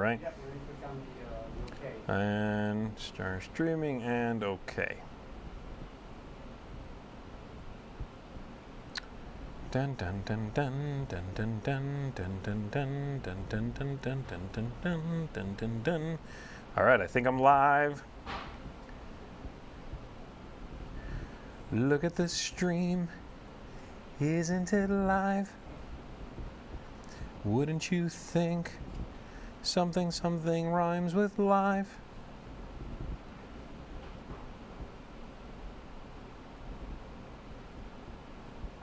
right? Yep, we're going to click on the OK. And start streaming and OK. Dun dun dun dun dun dun dun dun dun dun dun dun dun dun dun dun dun dun dun dun. All right, I think I'm live. Look at the stream. Isn't it live? Wouldn't you think something something rhymes with live?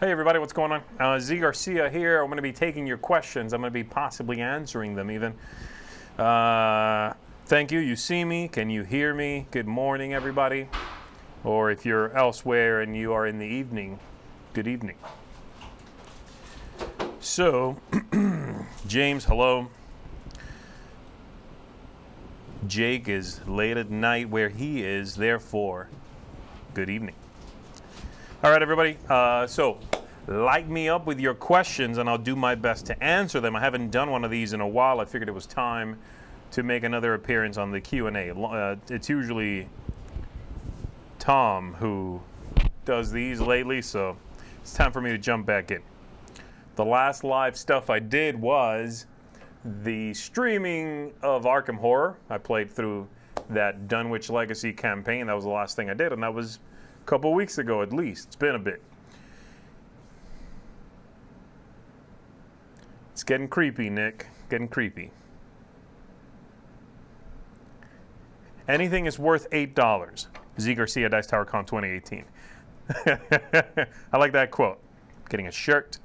Hey everybody, what's going on? Z Garcia here. I'm going to be taking your questions. I'm going to be possibly answering them even. Thank you. You see me? Can you hear me? Good morning, everybody. Or if you're elsewhere and you are in the evening, good evening. So, James, hello. Jake is late at night where he is, therefore, good evening. All right, everybody. So, light me up with your questions, and I'll do my best to answer them. I haven't done one of these in a while. I figured it was time to make another appearance on the Q&A. It's usually Tom who does these lately, so it's time for me to jump back in. The last live stuff I did was the streaming of Arkham Horror. I played through that Dunwich Legacy campaign. That was the last thing I did, and that was a couple weeks ago at least. It's been a bit. It's getting creepy, Nick. Getting creepy. Anything is worth $8. Z Garcia, Dice Tower Con 2018. I like that quote. Getting a shirt.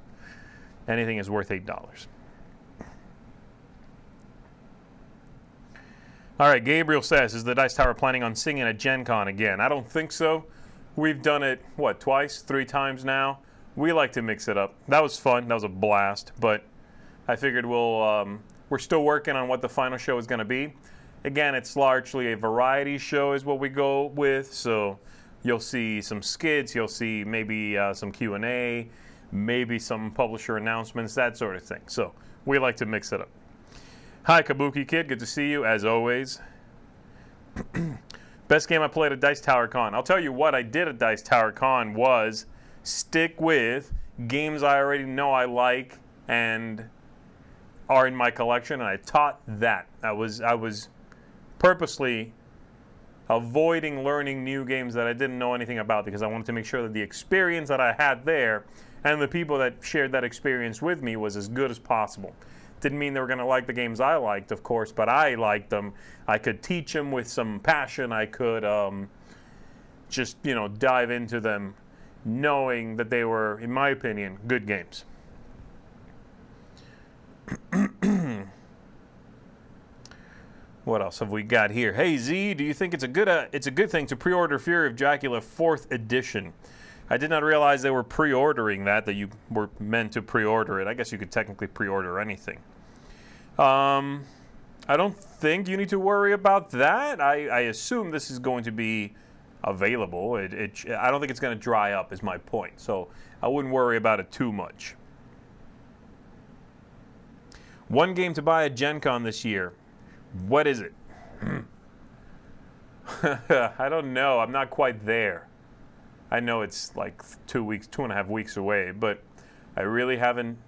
Anything is worth $8. All right, Gabriel says, is the Dice Tower planning on singing at Gen Con again? I don't think so. We've done it, what, twice, 3 times now? We like to mix it up. That was fun. That was a blast. But I figured we're still working on what the final show is going to be. Again, it's largely a variety show is what we go with. So you'll see some skits. You'll see maybe some Q&A, maybe some publisher announcements, that sort of thing. So we like to mix it up. Hi, Kabuki Kid. Good to see you, as always. Best game I played at Dice Tower Con. I'll tell you what I did at Dice Tower Con was stick with games I already know I like and are in my collection, and I taught that. I was purposely avoiding learning new games that I didn't know anything about because I wanted to make sure that the experience that I had there and the people that shared that experience with me was as good as possible. Didn't mean they were going to like the games I liked, of course, but I liked them. I could teach them with some passion. I could just, dive into them knowing that they were, in my opinion, good games. What else have we got here? Hey Z, do you think it's a good thing to pre-order Fury of Dracula 4th edition? I did not realize they were pre-ordering that you were meant to pre-order it. I guess you could technically pre-order anything. I don't think you need to worry about that. I assume this is going to be available. I don't think it's going to dry up is my point. So I wouldn't worry about it too much. One game to buy at Gen Con this year. What is it? I don't know. I'm not quite there. I know it's like 2.5 weeks away, but I really haven't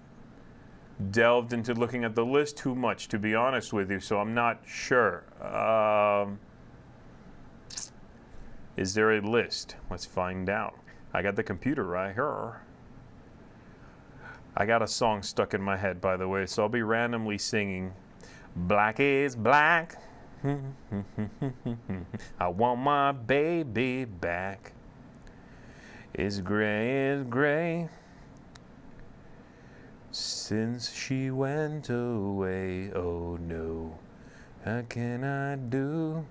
delved into looking at the list too much, to be honest with you, so I'm not sure. Is there a list? Let's find out. I got the computer right here. I got a song stuck in my head, by the way, so I'll be randomly singing Black is black. I want my baby back. Is gray since she went away. Oh no, how can I do?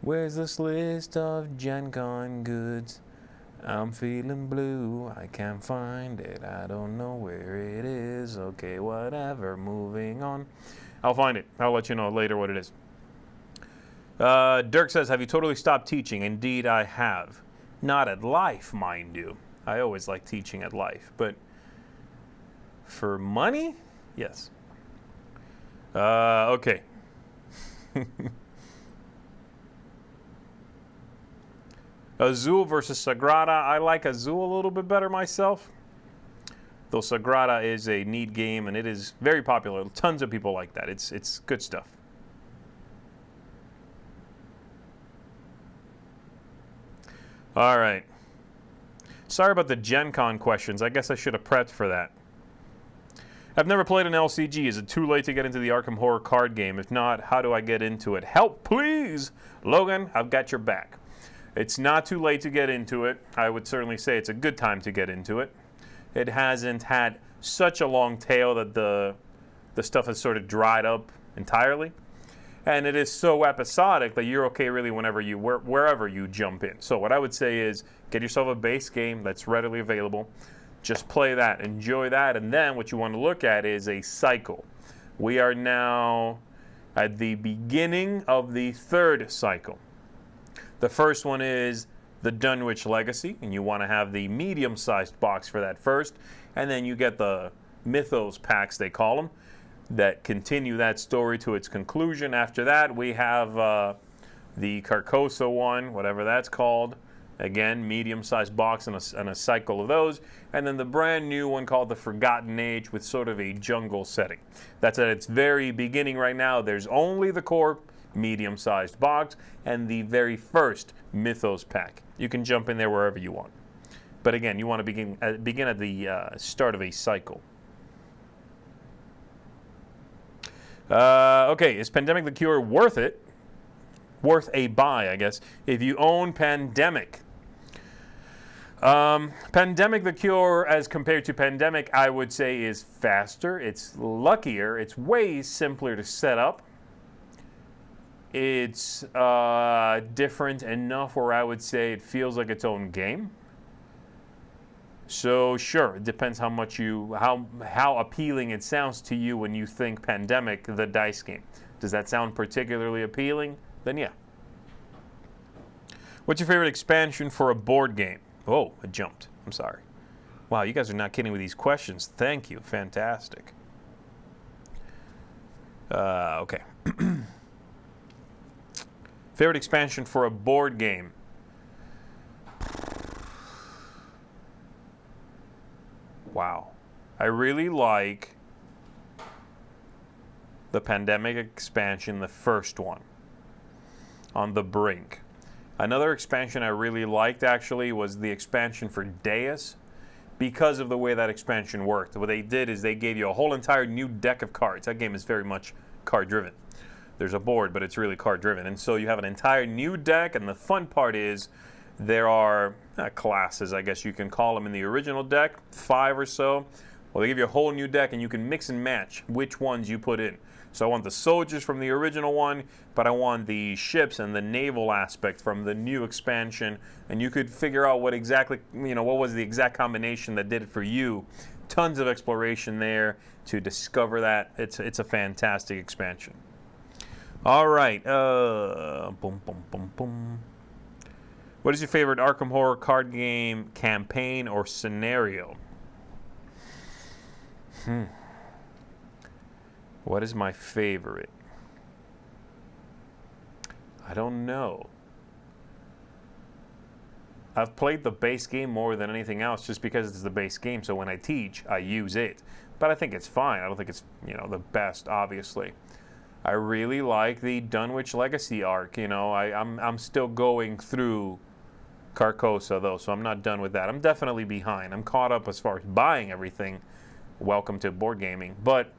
Where's this list of Gen Con goods? I'm feeling blue, I can't find it, I don't know where it is. Okay, whatever, moving on. I'll find it. I'll let you know later what it is. Dirk says, have you totally stopped teaching? Indeed, I have. Not at Life, mind you. I always like teaching at Life, but for money? Yes. Okay. Azul versus Sagrada. I like Azul a little bit better myself. Though Sagrada is a neat game and it is very popular. Tons of people like that. It's good stuff. All right. Sorry about the Gen Con questions. I guess I should have prepped for that. I've never played an LCG. Is it too late to get into the Arkham Horror card game? If not, how do I get into it? Help, please! Logan, I've got your back. It's not too late to get into it. I would certainly say it's a good time to get into it. It hasn't had such a long tail that the stuff has sort of dried up entirely. And it is so episodic that you're okay really wherever you jump in. So what I would say is get yourself a base game that's readily available. Just play that, enjoy that, and then what you want to look at is a cycle. We are now at the beginning of the third cycle. The first one is the Dunwich Legacy, and you want to have the medium-sized box for that first, and then you get the Mythos packs, they call them, that continue that story to its conclusion. After that, we have the Carcosa one, whatever that's called. Again, medium-sized box and a cycle of those. And then the brand new one called the Forgotten Age with sort of a jungle setting. That's at its very beginning right now. There's only the core medium-sized box and the very first Mythos pack. You can jump in there wherever you want. But again, you want to begin at the start of a cycle. Okay, is Pandemic the Cure worth it? Worth a buy, I guess, if you own Pandemic. Pandemic the Cure, as compared to Pandemic, I would say is faster. It's luckier. It's way simpler to set up. It's different enough where I would say it feels like its own game. So sure, it depends how much how appealing it sounds to you when you think Pandemic, the dice game. Does that sound particularly appealing? Then yeah. What's your favorite expansion for a board game? Oh, I jumped. I'm sorry. Wow, you guys are not kidding with these questions. Thank you. Fantastic. Okay. Favorite expansion for a board game? Wow. I really like the Pandemic expansion, the first one, On the Brink. Another expansion I really liked, actually, was the expansion for Deus, because of the way that expansion worked. What they did is they gave you a whole entire new deck of cards. That game is very much card-driven. There's a board, but it's really card-driven. And so you have an entire new deck, and the fun part is there are classes, I guess you can call them, in the original deck, 5 or so. Well, they give you a whole new deck, and you can mix and match which ones you put in. So I want the soldiers from the original one, but I want the ships and the naval aspect from the new expansion. And you could figure out what exactly, what was the exact combination that did it for you. Tons of exploration there to discover that. It's a fantastic expansion. All right. Boom, boom, boom, boom. What is your favorite Arkham Horror card game campaign or scenario? What is my favorite? I don't know. I've played the base game more than anything else just because it's the base game, so when I teach, I use it. But I think it's fine. I don't think it's, the best, obviously. I really like the Dunwich Legacy arc. I'm still going through Carcosa, though, so I'm not done with that. I'm definitely behind. I'm caught up as far as buying everything. Welcome to board gaming. But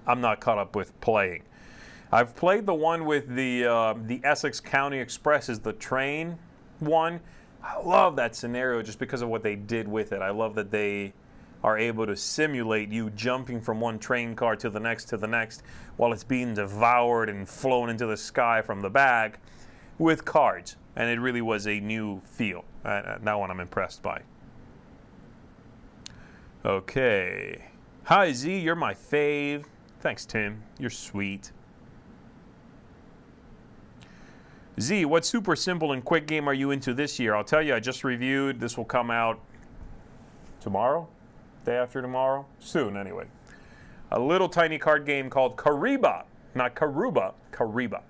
I'm not caught up with playing. I've played the one with the Essex County Express, is the train one. I love that scenario just because of what they did with it. I love that they are able to simulate you jumping from one train car to the next while it's being devoured and flown into the sky from the back with cards. And it really was a new feel. That one I'm impressed by. Okay. Hi, Z. You're my fave. Thanks, Tim. You're sweet. Z, what super simple and quick game are you into this year? I'll tell you, I just reviewed. This will come out tomorrow? Day after tomorrow? Soon, anyway. A little tiny card game called Kariba. not Karuba, Kariba.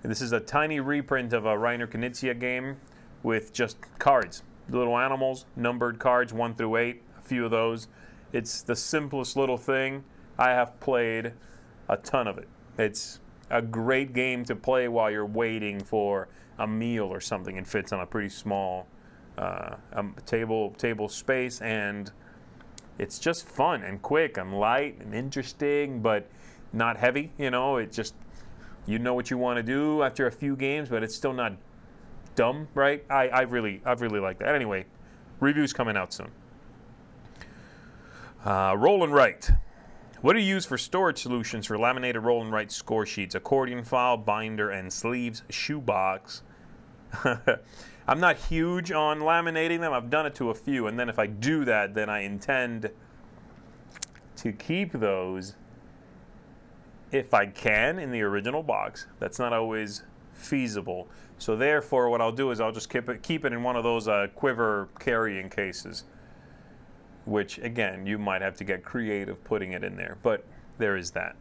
This is a tiny reprint of a Reiner Knizia game with just cards, little animals, numbered cards 1 through 8, a few of those. It's the simplest little thing. I have played a ton of it. It's a great game to play while you're waiting for a meal or something. It fits on a pretty small table space, and it's just fun and quick and light and interesting, but not heavy. You know, it just, you know what you want to do after a few games, but it's still not dumb, right? I really like that. Anyway, review's coming out soon. Roll and write. What do you use for storage solutions for laminated roll and write score sheets? Accordion file, binder, and sleeves, shoebox. I'm not huge on laminating them. I've done it to a few, and then if I do that, then I intend to keep those if I can in the original box. That's not always feasible. So therefore, what I'll do is I'll just keep it in one of those quiver carrying cases, which, again, you might have to get creative putting it in there. But there is that.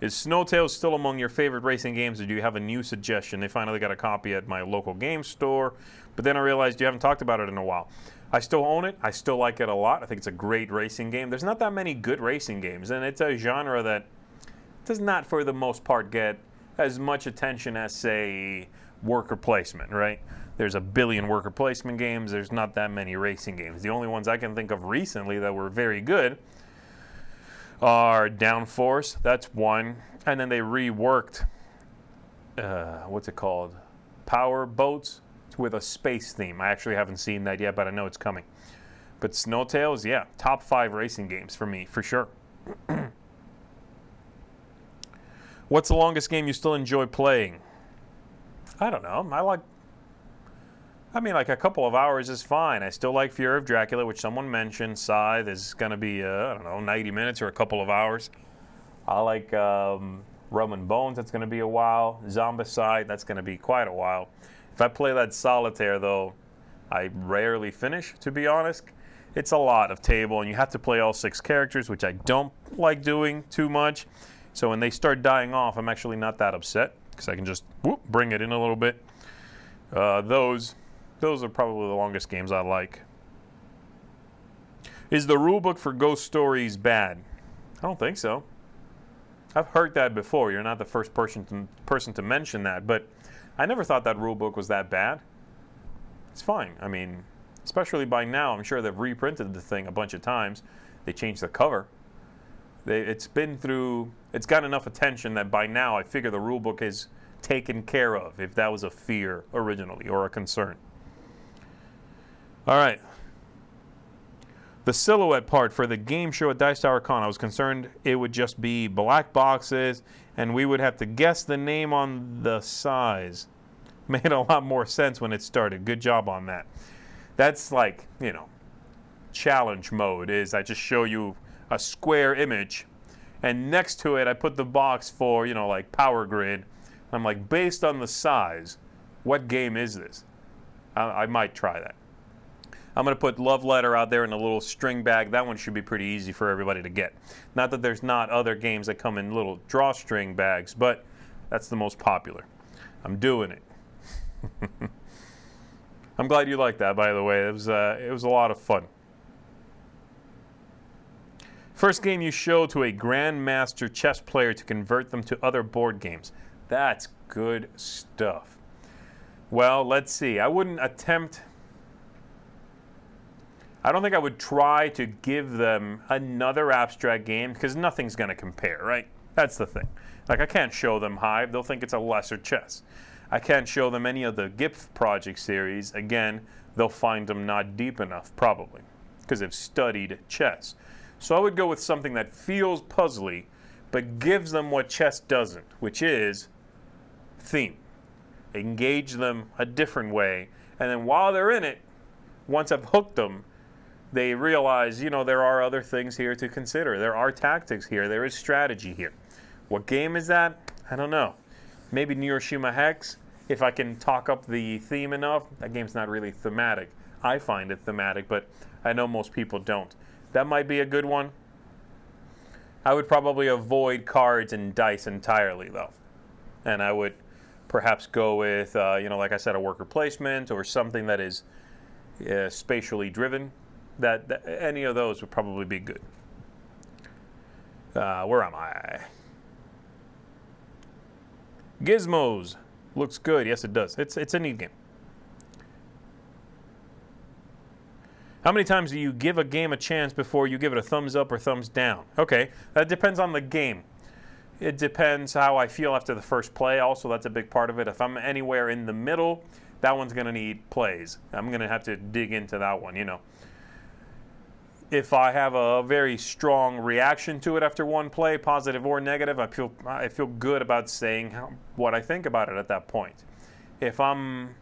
Is Snowtails still among your favorite racing games, or do you have a new suggestion? They finally got a copy at my local game store, but then I realized you haven't talked about it in a while. I still own it. I still like it a lot. I think it's a great racing game. There's not that many good racing games, and it's a genre that does not, for the most part, get as much attention as, say, worker placement, right? There's a billion worker placement games. There's not that many racing games. The only ones I can think of recently that were very good are Downforce. That's one. And then they reworked, what's it called? Power Boats with a space theme. I actually haven't seen that yet, but I know it's coming. But Snowtails, yeah, top 5 racing games for me, for sure. What's the longest game you still enjoy playing? I don't know. Like a couple of hours is fine. I still like Fury of Dracula, which someone mentioned. Scythe is going to be, 90 minutes or a couple of hours. I like Rum and Bones. That's going to be a while. Zombicide, that's going to be quite a while. If I play that Solitaire, though, I rarely finish, to be honest. It's a lot of table, and you have to play all 6 characters, which I don't like doing too much. So when they start dying off, I'm actually not that upset, because I can just bring it in a little bit. Those are probably the longest games I like. Is the rulebook for Ghost Stories bad? I don't think so. I've heard that before. You're not the first person to mention that, but I never thought that rulebook was that bad. It's fine. I mean, especially by now, I'm sure they've reprinted the thing a bunch of times. They changed the cover. It's got enough attention that by now I figure the rulebook is taken care of, if that was a fear originally or a concern. All right. The silhouette part for the game show at Dice Tower Con, I was concerned it would just be black boxes and we would have to guess the name on the size. Made a lot more sense when it started. Good job on that. That's like, challenge mode is I just show you a square image, and next to it I put the box for, like Power Grid. I'm like, based on the size, what game is this? I might try that. I'm going to put Love Letter out there in a little string bag. That one should be pretty easy for everybody to get. Not that there's not other games that come in little drawstring bags, but that's the most popular. I'm doing it. I'm glad you liked that, by the way. It was a lot of fun. First game you show to a grandmaster chess player to convert them to other board games. That's good stuff. Well, let's see. I don't think I would try to give them another abstract game because nothing's going to compare, right? That's the thing. Like, I can't show them Hive. They'll think it's a lesser chess. I can't show them any of the GIPF project series. Again, they'll find them not deep enough, probably, because they've studied chess. So I would go with something that feels puzzly, but gives them what chess doesn't, which is theme. Engage them a different way. And then while they're in it, once I've hooked them, they realize, there are other things here to consider. There are tactics here. There is strategy here. What game is that? I don't know. Maybe Neuroshima Hex. If I can talk up the theme enough, that game's not really thematic. I find it thematic, but I know most people don't. That might be a good one. I would probably avoid cards and dice entirely, though. And I would perhaps go with, like I said, a worker placement or something that is spatially driven. That any of those would probably be good. Where am I? Gizmos. Looks good. Yes, it does. It's a neat game. How many times do you give a game a chance before you give it a thumbs up or thumbs down? Okay, that depends on the game. It depends how I feel after the first play. Also, that's a big part of it. If I'm anywhere in the middle, that one's going to need plays. I'm going to have to dig into that one, If I have a very strong reaction to it after one play, positive or negative, I feel good about saying what I think about it at that point. If I'm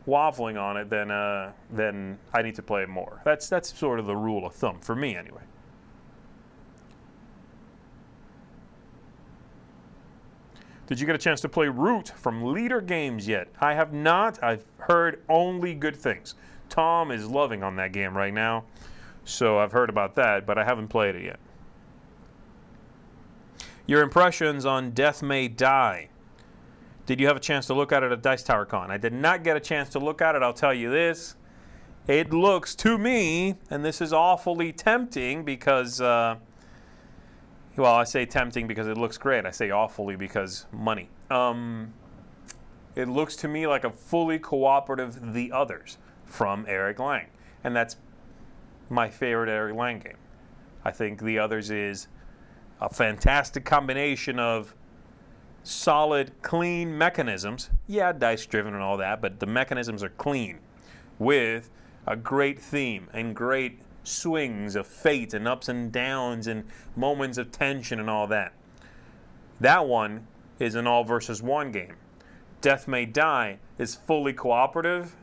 waffling on it, then I need to play it more. That's sort of the rule of thumb for me, anyway. Did you get a chance to play Root from Leader Games yet? I have not. I've heard only good things. Tom is loving on that game right now, so I've heard about that, but I haven't played it yet. Your impressions on Death May Die. Did you have a chance to look at it at Dice Tower Con? I did not get a chance to look at it. I'll tell you this. It looks to me, and this is awfully tempting because, well, I say tempting because it looks great. I say awfully because money. It looks to me like a fully cooperative The Others from Eric Lang. And that's my favorite Eric Lang game. I think The Others is a fantastic combination of solid, clean mechanisms. Yeah, dice-driven and all that, but the mechanisms are clean with a great theme and great swings of fate and ups and downs and moments of tension and all that. That one is an all versus one game. Death May Die is fully cooperative.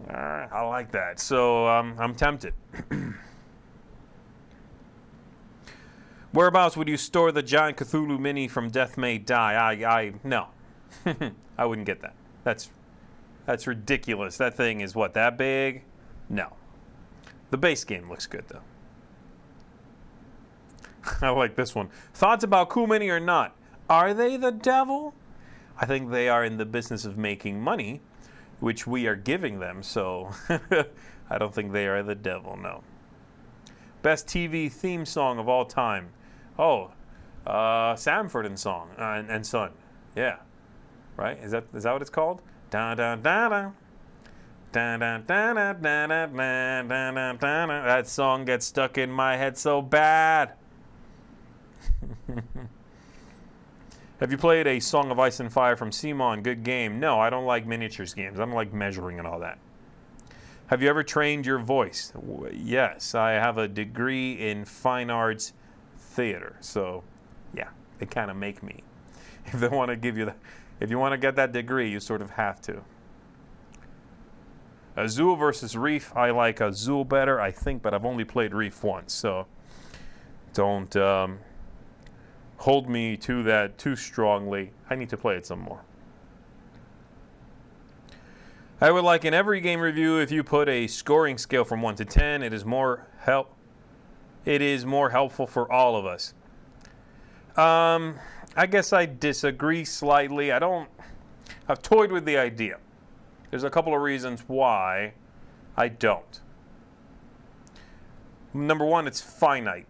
I like that, so I'm tempted. Whereabouts would you store the giant Cthulhu mini from Death May Die? No. I wouldn't get that. That's ridiculous. That thing is what, that big? No. The base game looks good, though. I like this one. Thoughts about Cool Mini or not? Are they the devil? I think they are in the business of making money, which we are giving them, so I don't think they are the devil, no. Best TV theme song of all time. Oh, Sanford and Son. Yeah. Right? Is that what it's called? Da da da da. Da da da da da da da da da. That song gets stuck in my head so bad. Have you played a Song of Ice and Fire from CMON? Good game. No, I don't like miniatures games. I don't like measuring and all that. Have you ever trained your voice? Yes, I have a degree in fine arts theater. So, yeah, they kind of make me. If they want to give you that, if you want to get that degree, you sort of have to. Azul versus Reef. I like Azul better, I think, but I've only played Reef once, so don't hold me to that too strongly. I need to play it some more. I would like in every game review if you put a scoring scale from 1 to 10. It is more helpful for all of us. I guess I disagree slightly. I've toyed with the idea. There's a couple of reasons why I don't. Number one, it's finite.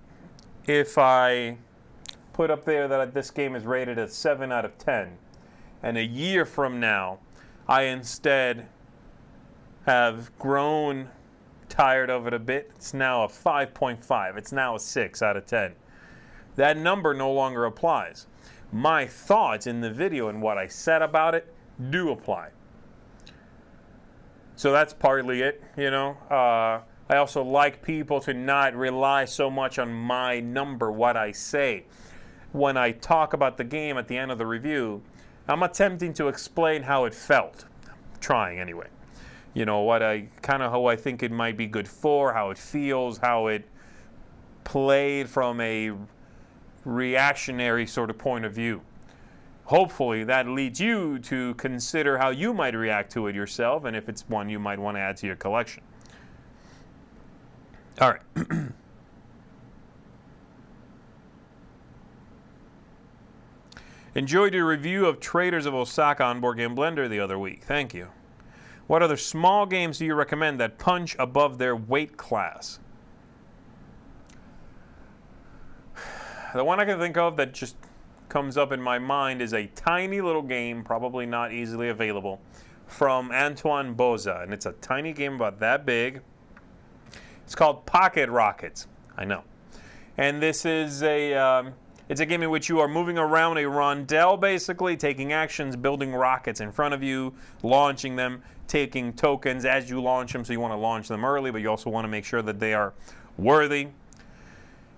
If I put up there that this game is rated a 7 out of 10, and a year from now, I instead have grown tired of it a bit. It's now a 5.5. It's now a 6 out of 10. That number no longer applies. My thoughts in the video and what I said about it do apply. So that's partly it, you know. I also like people to not rely so much on my number, what I say. When I talk about the game at the end of the review, I'm attempting to explain how it felt. I'm trying anyway. You know, how I think it might be good for, how it feels, how it played from a reactionary sort of point of view. Hopefully that leads you to consider how you might react to it yourself, and if it's one you might want to add to your collection. All right. Enjoyed your review of Traders of Osaka on Board Game Blender the other week. Thank you. What other small games do you recommend that punch above their weight class? The one I can think of that just comes up in my mind is a tiny little game, probably not easily available, from Antoine Boza. And it's a tiny game about that big. It's called Pocket Rockets. I know. And this is it's a game in which you are moving around a rondel, basically, taking actions, building rockets in front of you, launching them, taking tokens as you launch them. So you want to launch them early, but you also want to make sure that they are worthy.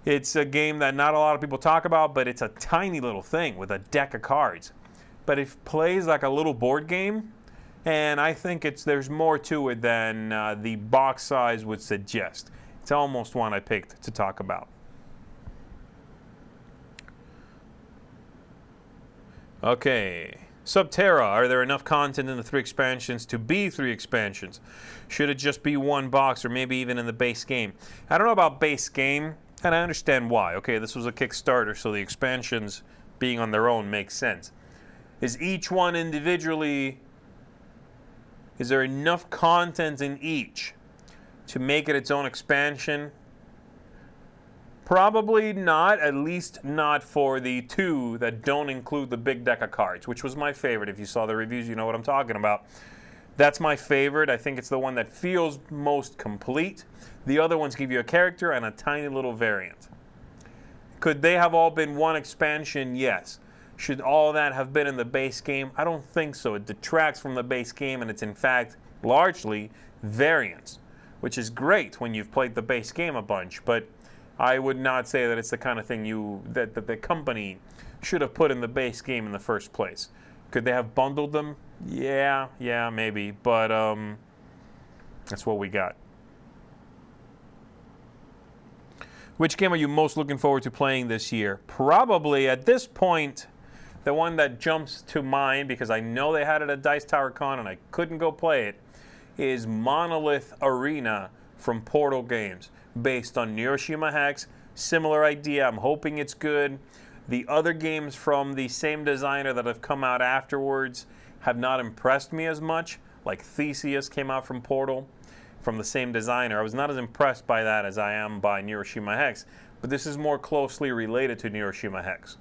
It's a game that not a lot of people talk about, but it's a tiny little thing with a deck of cards. But it plays like a little board game, and I think there's more to it than the box size would suggest. It's almost one I picked to talk about. Okay. Subterra, are there enough content in the 3 expansions to be 3 expansions? Should it just be one box or maybe even in the base game? I don't know about base game, and I understand why. Okay, this was a Kickstarter, so the expansions being on their own makes sense. Is each one individually, is there enough content in each to make it its own expansion? Probably not, at least not for the 2 that don't include the big deck of cards, which was my favorite. If you saw the reviews, you know what I'm talking about. That's my favorite. I think it's the one that feels most complete. The other ones give you a character and a tiny little variant. Could they have all been one expansion? Yes. Should all that have been in the base game? I don't think so. It detracts from the base game, and it's in fact largely variants, which is great when you've played the base game a bunch, but I would not say that it's the kind of thing that the company should have put in the base game in the first place. Could they have bundled them? Yeah, maybe, but that's what we got. Which game are you most looking forward to playing this year? Probably, at this point, the one that jumps to mind, because I know they had it at Dice Tower Con and I couldn't go play it, is Monolith Arena from Portal Games, based on Neuroshima Hex. Similar idea. I'm hoping it's good. The other games from the same designer that have come out afterwards have not impressed me as much. Like Theseus came out from Portal, from the same designer. I was not as impressed by that as I am by Neuroshima Hex, but this is more closely related to Neuroshima Hex.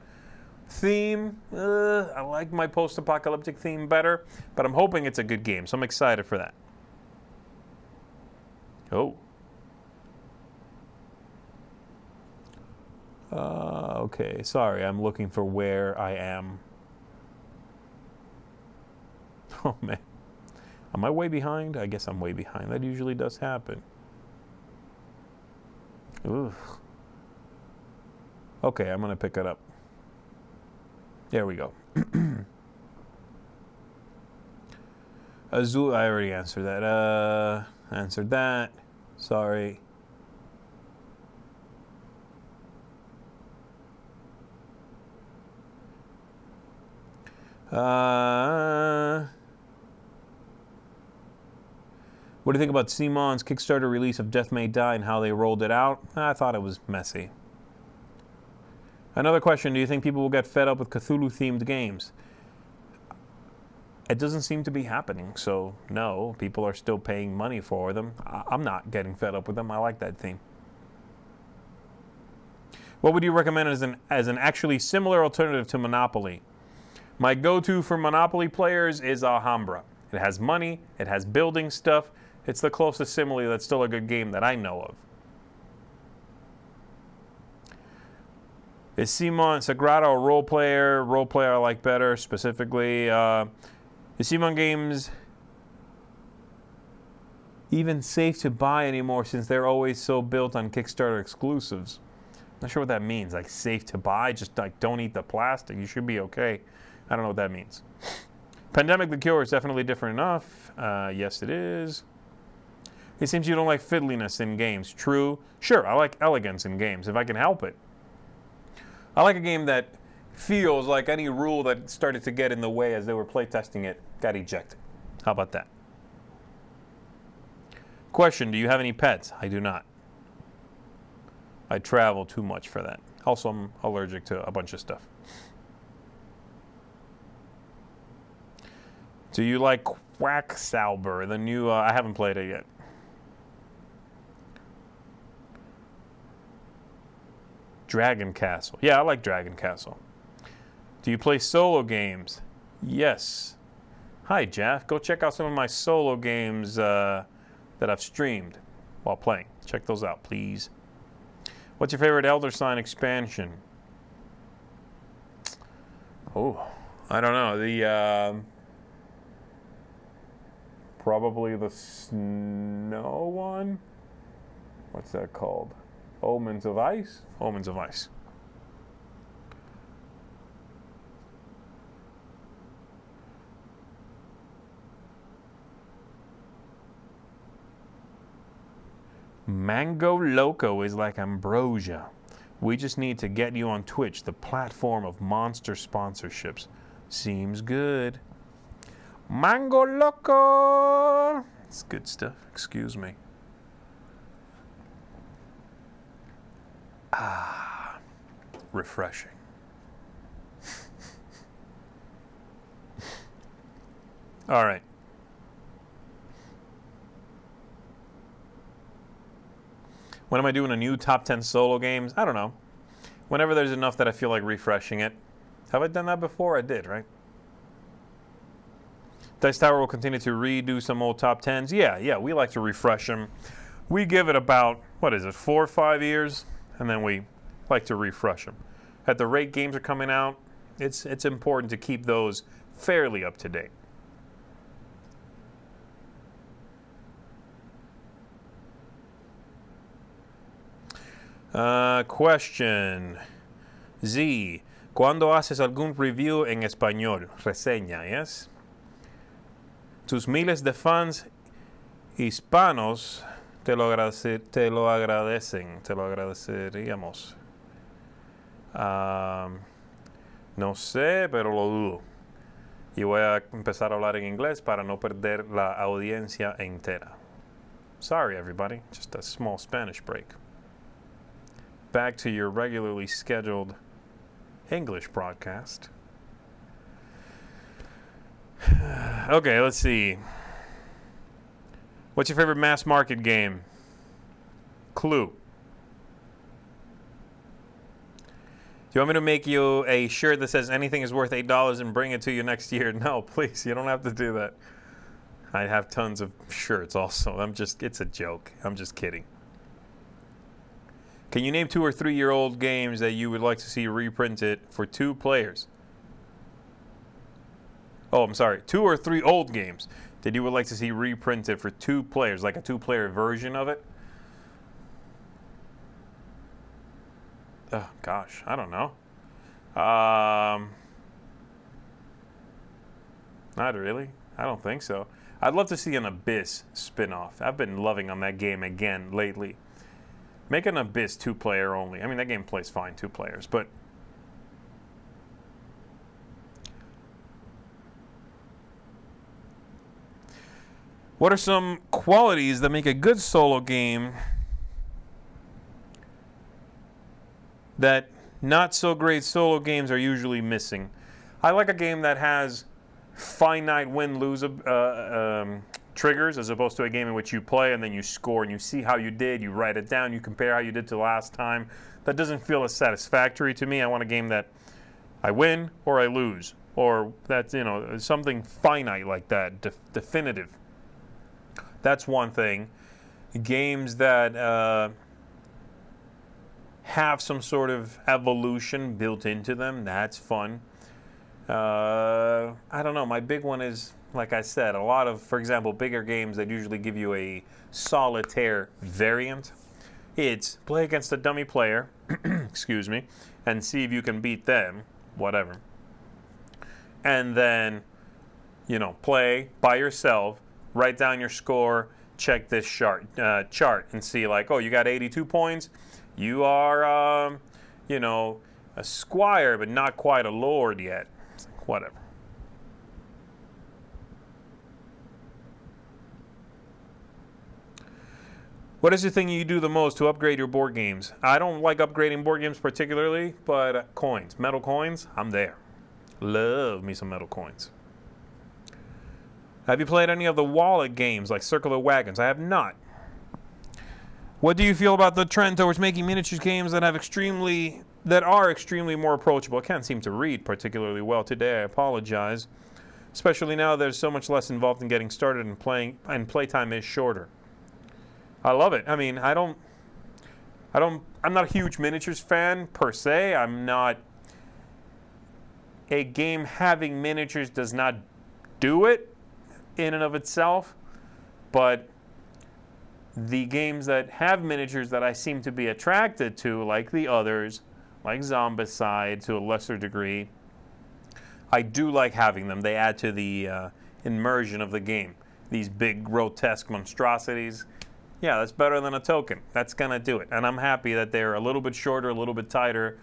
Theme, I like my post-apocalyptic theme better, but I'm hoping it's a good game, so I'm excited for that. Oh. Okay, sorry, I'm looking for where I am. Oh, man. Am I way behind? I guess I'm way behind. That usually does happen. Ugh. Okay, I'm going to pick it up. There we go. Azul, I already answered that. Answered that. Sorry. What do you think about CMON's Kickstarter release of Death May Die and how they rolled it out? I thought it was messy. Another question, do you think people will get fed up with Cthulhu-themed games? It doesn't seem to be happening, so no, people are still paying money for them. I'm not getting fed up with them. I like that theme. What would you recommend as an actually similar alternative to Monopoly? My go-to for Monopoly players is Alhambra. It has money, it has building stuff. It's the closest simile that's still a good game that I know of. Is Simon Sagrado a role player? Role player I like better, specifically. Is Simon Games even safe to buy anymore since they're always so built on Kickstarter exclusives? Not sure what that means. Like safe to buy, just like don't eat the plastic. You should be okay. I don't know what that means. Pandemic the Cure is definitely different enough. Yes, it is. It seems you don't like fiddliness in games. True. Sure, I like elegance in games if I can help it. I like a game that feels like any rule that started to get in the way as they were playtesting it got ejected. How about that? Question, do you have any pets? I do not. I travel too much for that. Also, I'm allergic to a bunch of stuff. Do you like Quacksalber, the new? I haven't played it yet. Dragon Castle. Yeah, I like Dragon Castle. Do you play solo games? Yes. Hi, Jeff. Go check out some of my solo games that I've streamed while playing. Check those out, please. What's your favorite Elder Sign expansion? Oh, I don't know. The probably the snow one. What's that called? Omens of Ice? Omens of Ice. Mango Loco is like ambrosia. We just need to get you on Twitch, the platform of monster sponsorships. Seems good. Mango Loco! It's good stuff. Excuse me. Ah, refreshing. All right. When am I doing a new top 10 solo games? I don't know. Whenever there's enough that I feel like refreshing it. Have I done that before? I did, right? Dice Tower will continue to redo some old top 10s. Yeah, we like to refresh them. We give it about, 4 or 5 years? And then we like to refresh them. At the rate games are coming out, it's important to keep those fairly up to date. Question. Z. ¿Cuándo haces algún review en español? Reseña, yes? Tus miles de fans hispanos te lo agradecen. Te lo agradeceríamos. No sé, pero lo dudo. Y voy a empezar a hablar en inglés para no perder la audiencia entera. Sorry, everybody. Just a small Spanish break. Back to your regularly scheduled English broadcast. Okay, let's see. What's your favorite mass market game? Clue. Do you want me to make you a shirt that says anything is worth $8 and bring it to you next year? No, please, you don't have to do that. I have tons of shirts also. It's a joke. I'm just kidding. Can you name 2 or 3-year-old games that you would like to see reprinted for 2 players? Oh, I'm sorry. 2 or 3 old games that you would like to see reprinted for 2 players, like a 2-player version of it? Oh, gosh, I don't know. Not really. I don't think so. I'd love to see an Abyss spin-off. I've been loving on that game again lately. Make an Abyss 2-player only. I mean, that game plays fine, 2 players, but... What are some qualities that make a good solo game that not so great solo games are usually missing? I like a game that has finite win-lose triggers, as opposed to a game in which you play and then you score and you see how you did, you write it down, you compare how you did to last time. That doesn't feel as satisfactory to me. I want a game that I win or I lose, or that's, something finite like that, definitive. That's one thing. Games that have some sort of evolution built into them, that's fun. I don't know. My big one is, like I said, a lot of, for example, bigger games that usually give you a solitaire variant. It's play against a dummy player, excuse me, and see if you can beat them, whatever. And then, play by yourself, write down your score, check this chart, and see like, oh, you got 82 points. You are, a squire, but not quite a lord yet. Whatever. What is the thing you do the most to upgrade your board games? I don't like upgrading board games particularly, but coins, metal coins, I'm there. Love me some metal coins. Have you played any of the wallet games like Circle the Wagons? I have not. What do you feel about the trend towards making miniatures games that are extremely more approachable? I can't seem to read particularly well today. I apologize. Especially now there's so much less involved in getting started and playing, and playtime is shorter. I love it. I mean, I'm not a huge miniatures fan per se. I'm not. A game having miniatures does not do it in and of itself, but the games that have miniatures that I seem to be attracted to, like the others, like Zombicide to a lesser degree, I do like having them. They add to the immersion of the game. These big, grotesque monstrosities. Yeah, that's better than a token. That's going to do it. And I'm happy that they're a little bit shorter, a little bit tighter,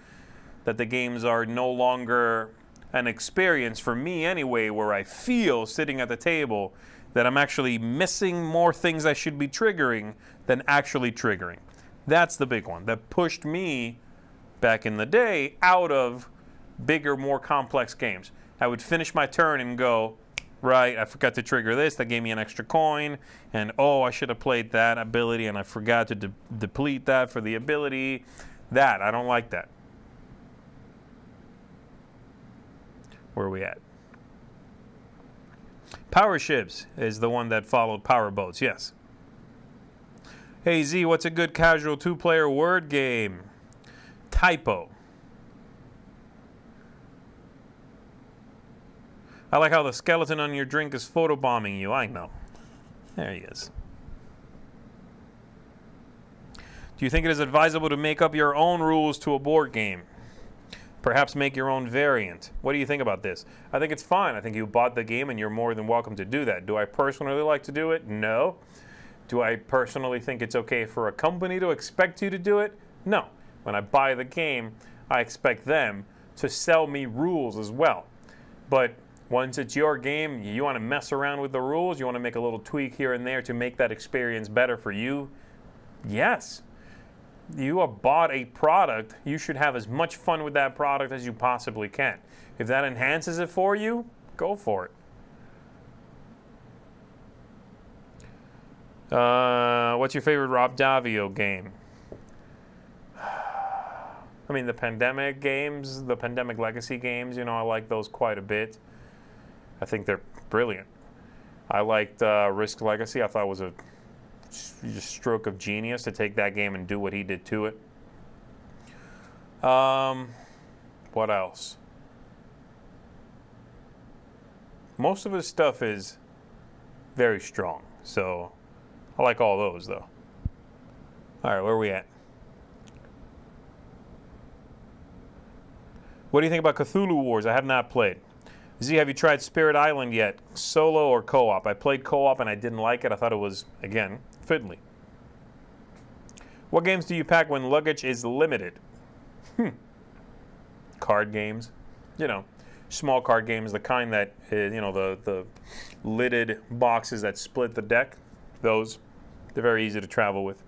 that the games are no longer an experience, for me anyway, where I feel sitting at the table that I'm actually missing more things I should be triggering than actually triggering. That's the big one that pushed me back in the day out of bigger, more complex games. I would finish my turn and go, right, I forgot to trigger this, that gave me an extra coin, and oh, I should have played that ability and I forgot to deplete that for the ability. That, I don't like that. Where are we at? Power Ships is the one that followed Power Boats, yes. Hey Z, what's a good casual two-player word game? Typo. I like how the skeleton on your drink is photobombing you. I know. There he is. Do you think it is advisable to make up your own rules to a board game? Perhaps make your own variant. What do you think about this? I think it's fine. I think you bought the game and you're more than welcome to do that. Do I personally like to do it? No. Do I personally think it's okay for a company to expect you to do it? No. When I buy the game, I expect them to sell me rules as well. But once it's your game, you want to mess around with the rules, you want to make a little tweak here and there to make that experience better for you, yes. You have bought a product, you should have as much fun with that product as you possibly can. If that enhances it for you, go for it. What's your favorite Rob Daviau game? I mean, the Pandemic games, the Pandemic Legacy games, you know, I like those quite a bit. I think they're brilliant. I liked Risk Legacy. I thought it was a stroke of genius to take that game and do what he did to it. What else? Most of his stuff is very strong, so I like all those, though. All right, where are we at? What do you think about Cthulhu Wars? I have not played. Z, have you tried Spirit Island yet? Solo or co-op? I played co-op and I didn't like it. I thought it was, again, fiddly. What games do you pack when luggage is limited? Card games. You know, small card games, the kind that, you know, the lidded boxes that split the deck. Those, they're very easy to travel with.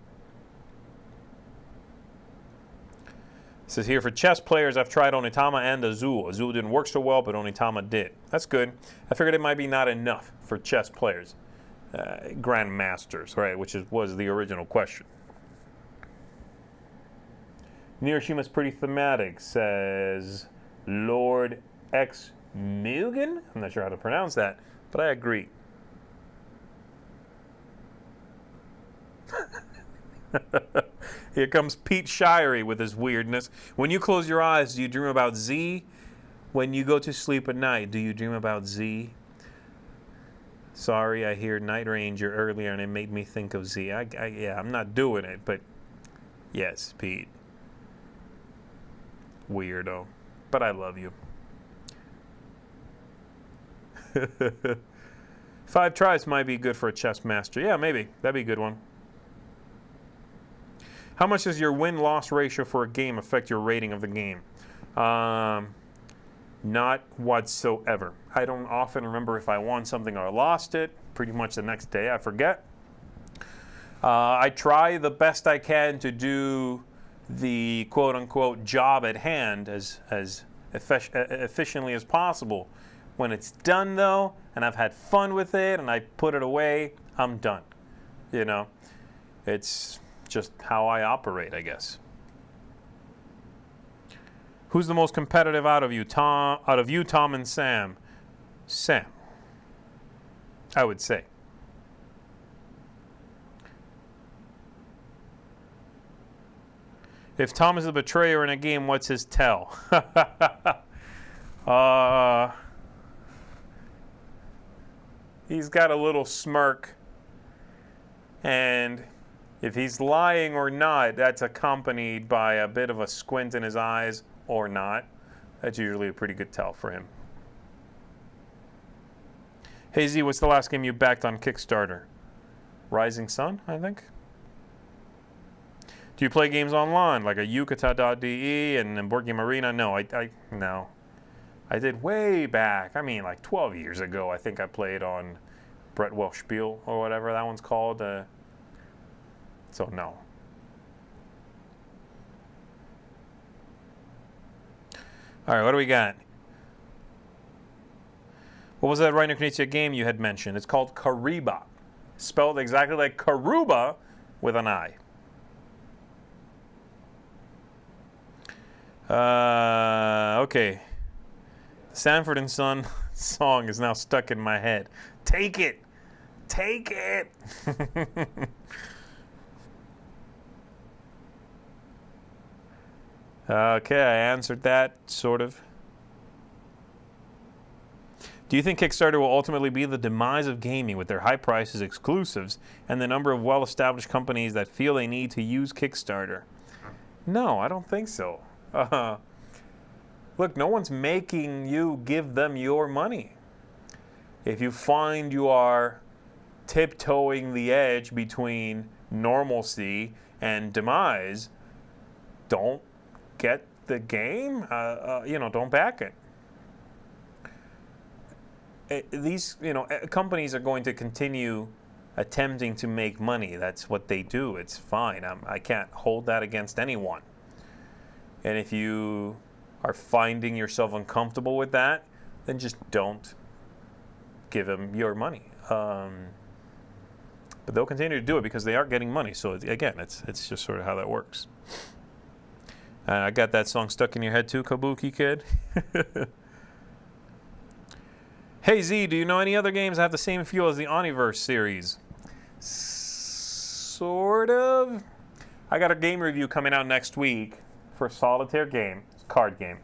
It says here, for chess players, I've tried Onitama and Azul. Azul didn't work so well, but Onitama did. That's good. I figured it might be not enough for chess players. Grandmasters, right, which was the original question. Neuroshima's pretty thematic, says Lord X Mugen. I'm not sure how to pronounce that, but I agree. Here comes Pete Shirey with his weirdness. When you close your eyes, do you dream about Z? When you go to sleep at night, do you dream about Z? Sorry, I hear Night Ranger earlier and it made me think of Z. Yeah, I'm not doing it, but yes, Pete. Weirdo. But I love you. 5 tries might be good for a chess master. Yeah, maybe. That'd be a good one. How much does your win-loss ratio for a game affect your rating of the game? Not whatsoever. I don't often remember if I won something or lost it. Pretty much the next day I forget. I try the best I can to do the quote-unquote job at hand as efficiently as possible. When it's done, though, and I've had fun with it and I put it away, I'm done. You know, it's just how I operate, I guess. Who's the most competitive out of you, Tom? Out of you, Tom and Sam? Sam, I would say. If Tom is the betrayer in a game, what's his tell? He's got a little smirk, and if he's lying or not, that's accompanied by a bit of a squint in his eyes or not. That's usually a pretty good tell for him. Hey Z, what's the last game you backed on Kickstarter? Rising Sun, I think. Do you play games online like a Yucata.de and Board Game Arena? No, no. I did way back. I mean, like 12 years ago. I think I played on Brett Welsh Spiel or whatever that one's called. So no. All right, what do we got? What was that Reiner Knizia game you had mentioned? It's called Kariba, spelled exactly like Karuba with an I. Okay. Sanford and Son song is now stuck in my head. Take it! Take it! Okay, I answered that, sort of. Do you think Kickstarter will ultimately be the demise of gaming with their high prices, exclusives, and the number of well-established companies that feel they need to use Kickstarter? No, I don't think so. Look, no one's making you give them your money. If you find you are tiptoeing the edge between normalcy and demise, don't get the game. Don't back it. These, companies are going to continue attempting to make money. That's what they do. It's fine. I can't hold that against anyone. And if you are finding yourself uncomfortable with that, then just don't give them your money. But they'll continue to do it because they are getting money. So again, it's just sort of how that works. I got that song stuck in your head too, Kabuki Kid. Hey Z, do you know any other games that have the same feel as the Oniverse series? Sort of. I got a game review coming out next week for a solitaire game, card game,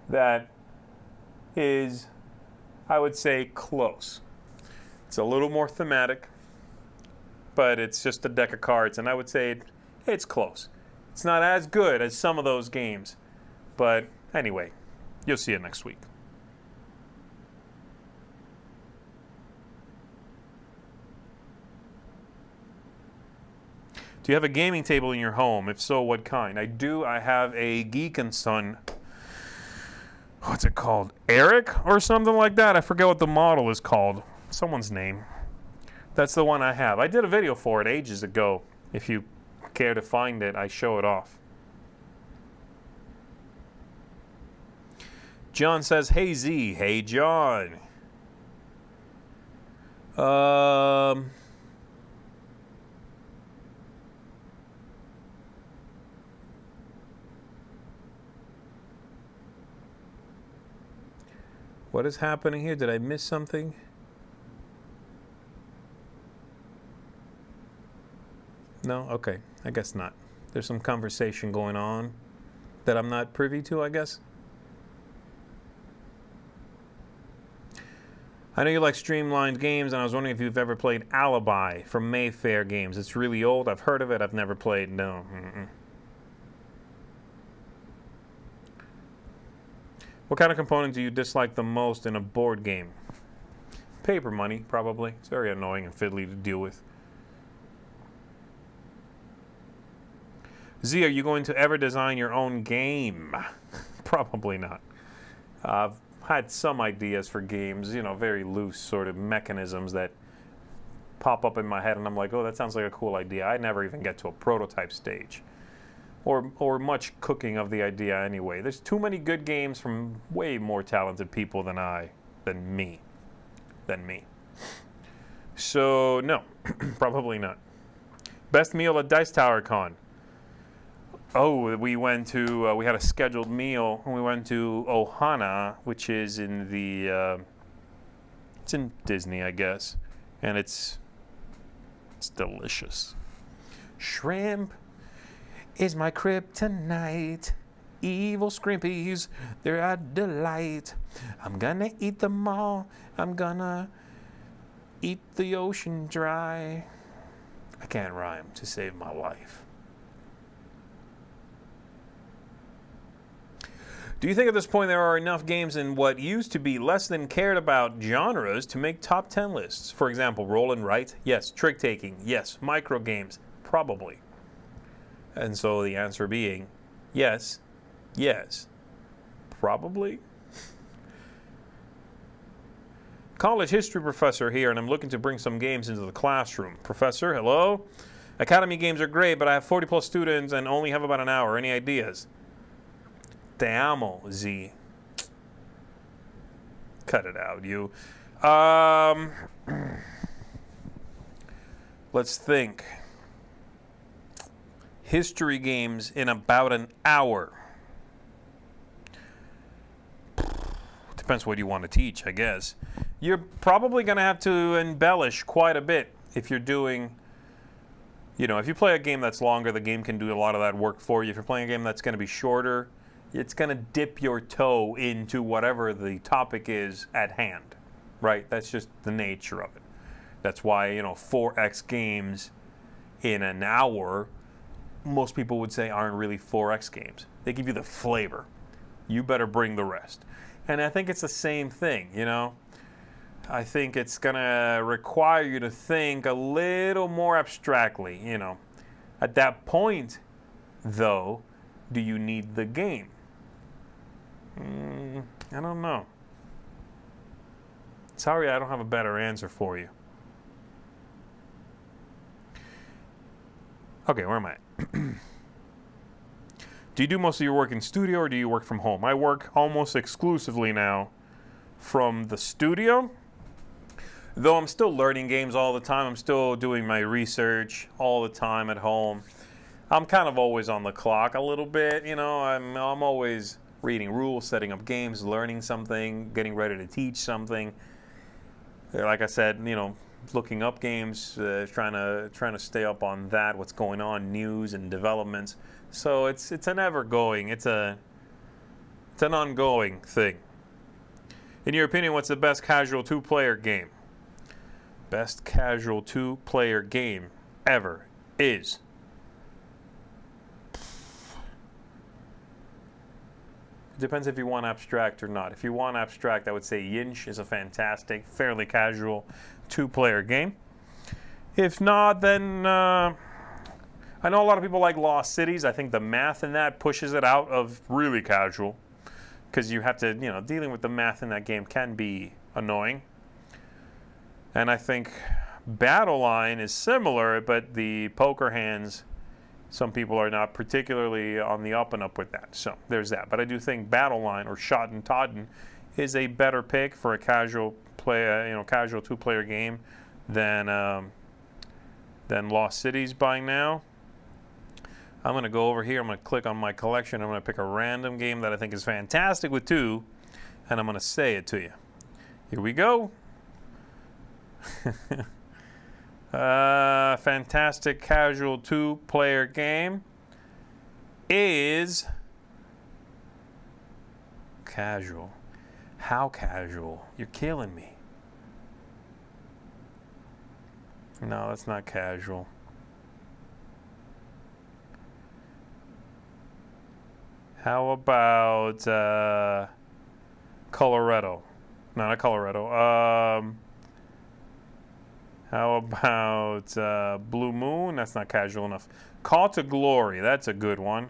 that is, I would say, close. It's a little more thematic, but it's just a deck of cards, and I would say it's close. It's not as good as some of those games, but anyway, you'll see it next week. Do you have a gaming table in your home? If so, what kind? I do. I have a Geek & Son, what's it called? Eric or something like that? I forget what the model is called. Someone's name. That's the one I have. I did a video for it ages ago. If you care to find it, I show it off. John says, hey Z. Hey John. What is happening here? Did I miss something? No? Okay. I guess not. There's some conversation going on that I'm not privy to, I guess. I know you like streamlined games, and I was wondering if you've ever played Alibi from Mayfair Games. It's really old. I've heard of it. I've never played. No. What kind of component do you dislike the most in a board game? Paper money, probably. It's very annoying and fiddly to deal with. Z, are you going to ever design your own game? Probably not. I've had some ideas for games, very loose sort of mechanisms that pop up in my head, and I'm like, oh, that sounds like a cool idea. I never even get to a prototype stage. Or much cooking of the idea anyway. There's too many good games from way more talented people than I. than me. So, no, probably not. Best meal at Dice Tower Con. Oh, we went to, we had a scheduled meal. We went to Ohana, which is in the, it's in Disney, I guess. And it's delicious. Shrimp is my kryptonite. Evil scrimpies, they're a delight. I'm gonna eat them all. I'm gonna eat the ocean dry. I can't rhyme to save my life. Do you think at this point there are enough games in what used to be less than cared about genres to make top 10 lists? For example, roll and write? Yes. Trick taking? Yes. Micro games? Probably. And so the answer being yes, yes, probably. College history professor here, and I'm looking to bring some games into the classroom. Professor, hello? Academy games are great, but I have 40 plus students and only have about an hour. Any ideas? Te amo, Z. Cut it out, you. Let's think. History games in about an hour. Depends what you want to teach, I guess. You're probably going to have to embellish quite a bit if you're doing, if you play a game that's longer, the game can do a lot of that work for you. If you're playing a game that's going to be shorter, it's going to dip your toe into whatever the topic is at hand, right? That's just the nature of it. That's why, 4X games in an hour, most people would say aren't really 4X games. They give you the flavor. You better bring the rest. And I think it's the same thing, I think it's going to require you to think a little more abstractly, At that point, though, do you need the game? I don't know. Sorry, I don't have a better answer for you. Okay, where am I? Do you do most of your work in studio or do you work from home? I work almost exclusively now from the studio. Though I'm still learning games all the time. I'm still doing my research all the time at home. I'm kind of always on the clock a little bit. I'm always reading rules, setting up games, learning something, getting ready to teach something. Like I said, looking up games, trying to stay up on that, what's going on, news and developments. So it's an ever-going, it's an ongoing thing. In your opinion, what's the best casual two-player game? Best casual two-player game ever is. It depends if you want abstract or not. If you want abstract, I would say Yinch is a fantastic, fairly casual two-player game. If not, then I know a lot of people like Lost Cities. I think the math in that pushes it out of really casual because you have to, dealing with the math in that game can be annoying. And I think Battle Line is similar, but the poker hands, some people are not particularly on the up and up with that. So there's that. But I do think Battle Line or Schotten Totten is a better pick for a casual casual two-player game than Lost Cities by now. I'm going to go over here. I'm going to click on my collection. I'm going to pick a random game that I think is fantastic with two, and I'm going to say it to you. Here we go. Fantastic casual two-player game is casual. How casual? You're killing me. No, that's not casual. How about Colorado? No, not Colorado. How about Blue Moon? That's not casual enough. Call to Glory. That's a good one.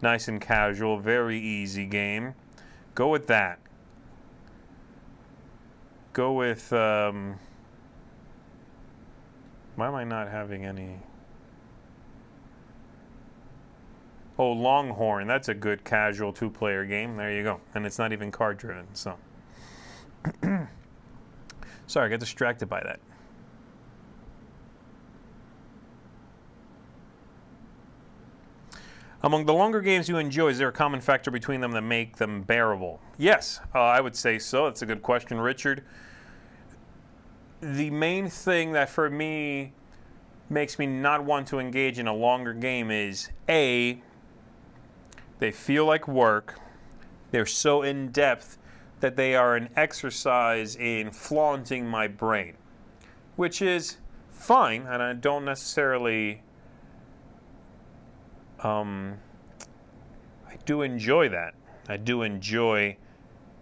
Nice and casual. Very easy game. Go with that. Go with... why am I not having any... Oh, Longhorn. That's a good casual two-player game. There you go. And it's not even card-driven, so... Sorry, I got distracted by that. Among the longer games you enjoy, is there a common factor between them that make them bearable? Yes, I would say so. That's a good question, Richard. The main thing that for me makes me not want to engage in a longer game is A, they feel like work. They're so in-depth that they are an exercise in flaunting my brain, which is fine, and I don't necessarily... I do enjoy that. I do enjoy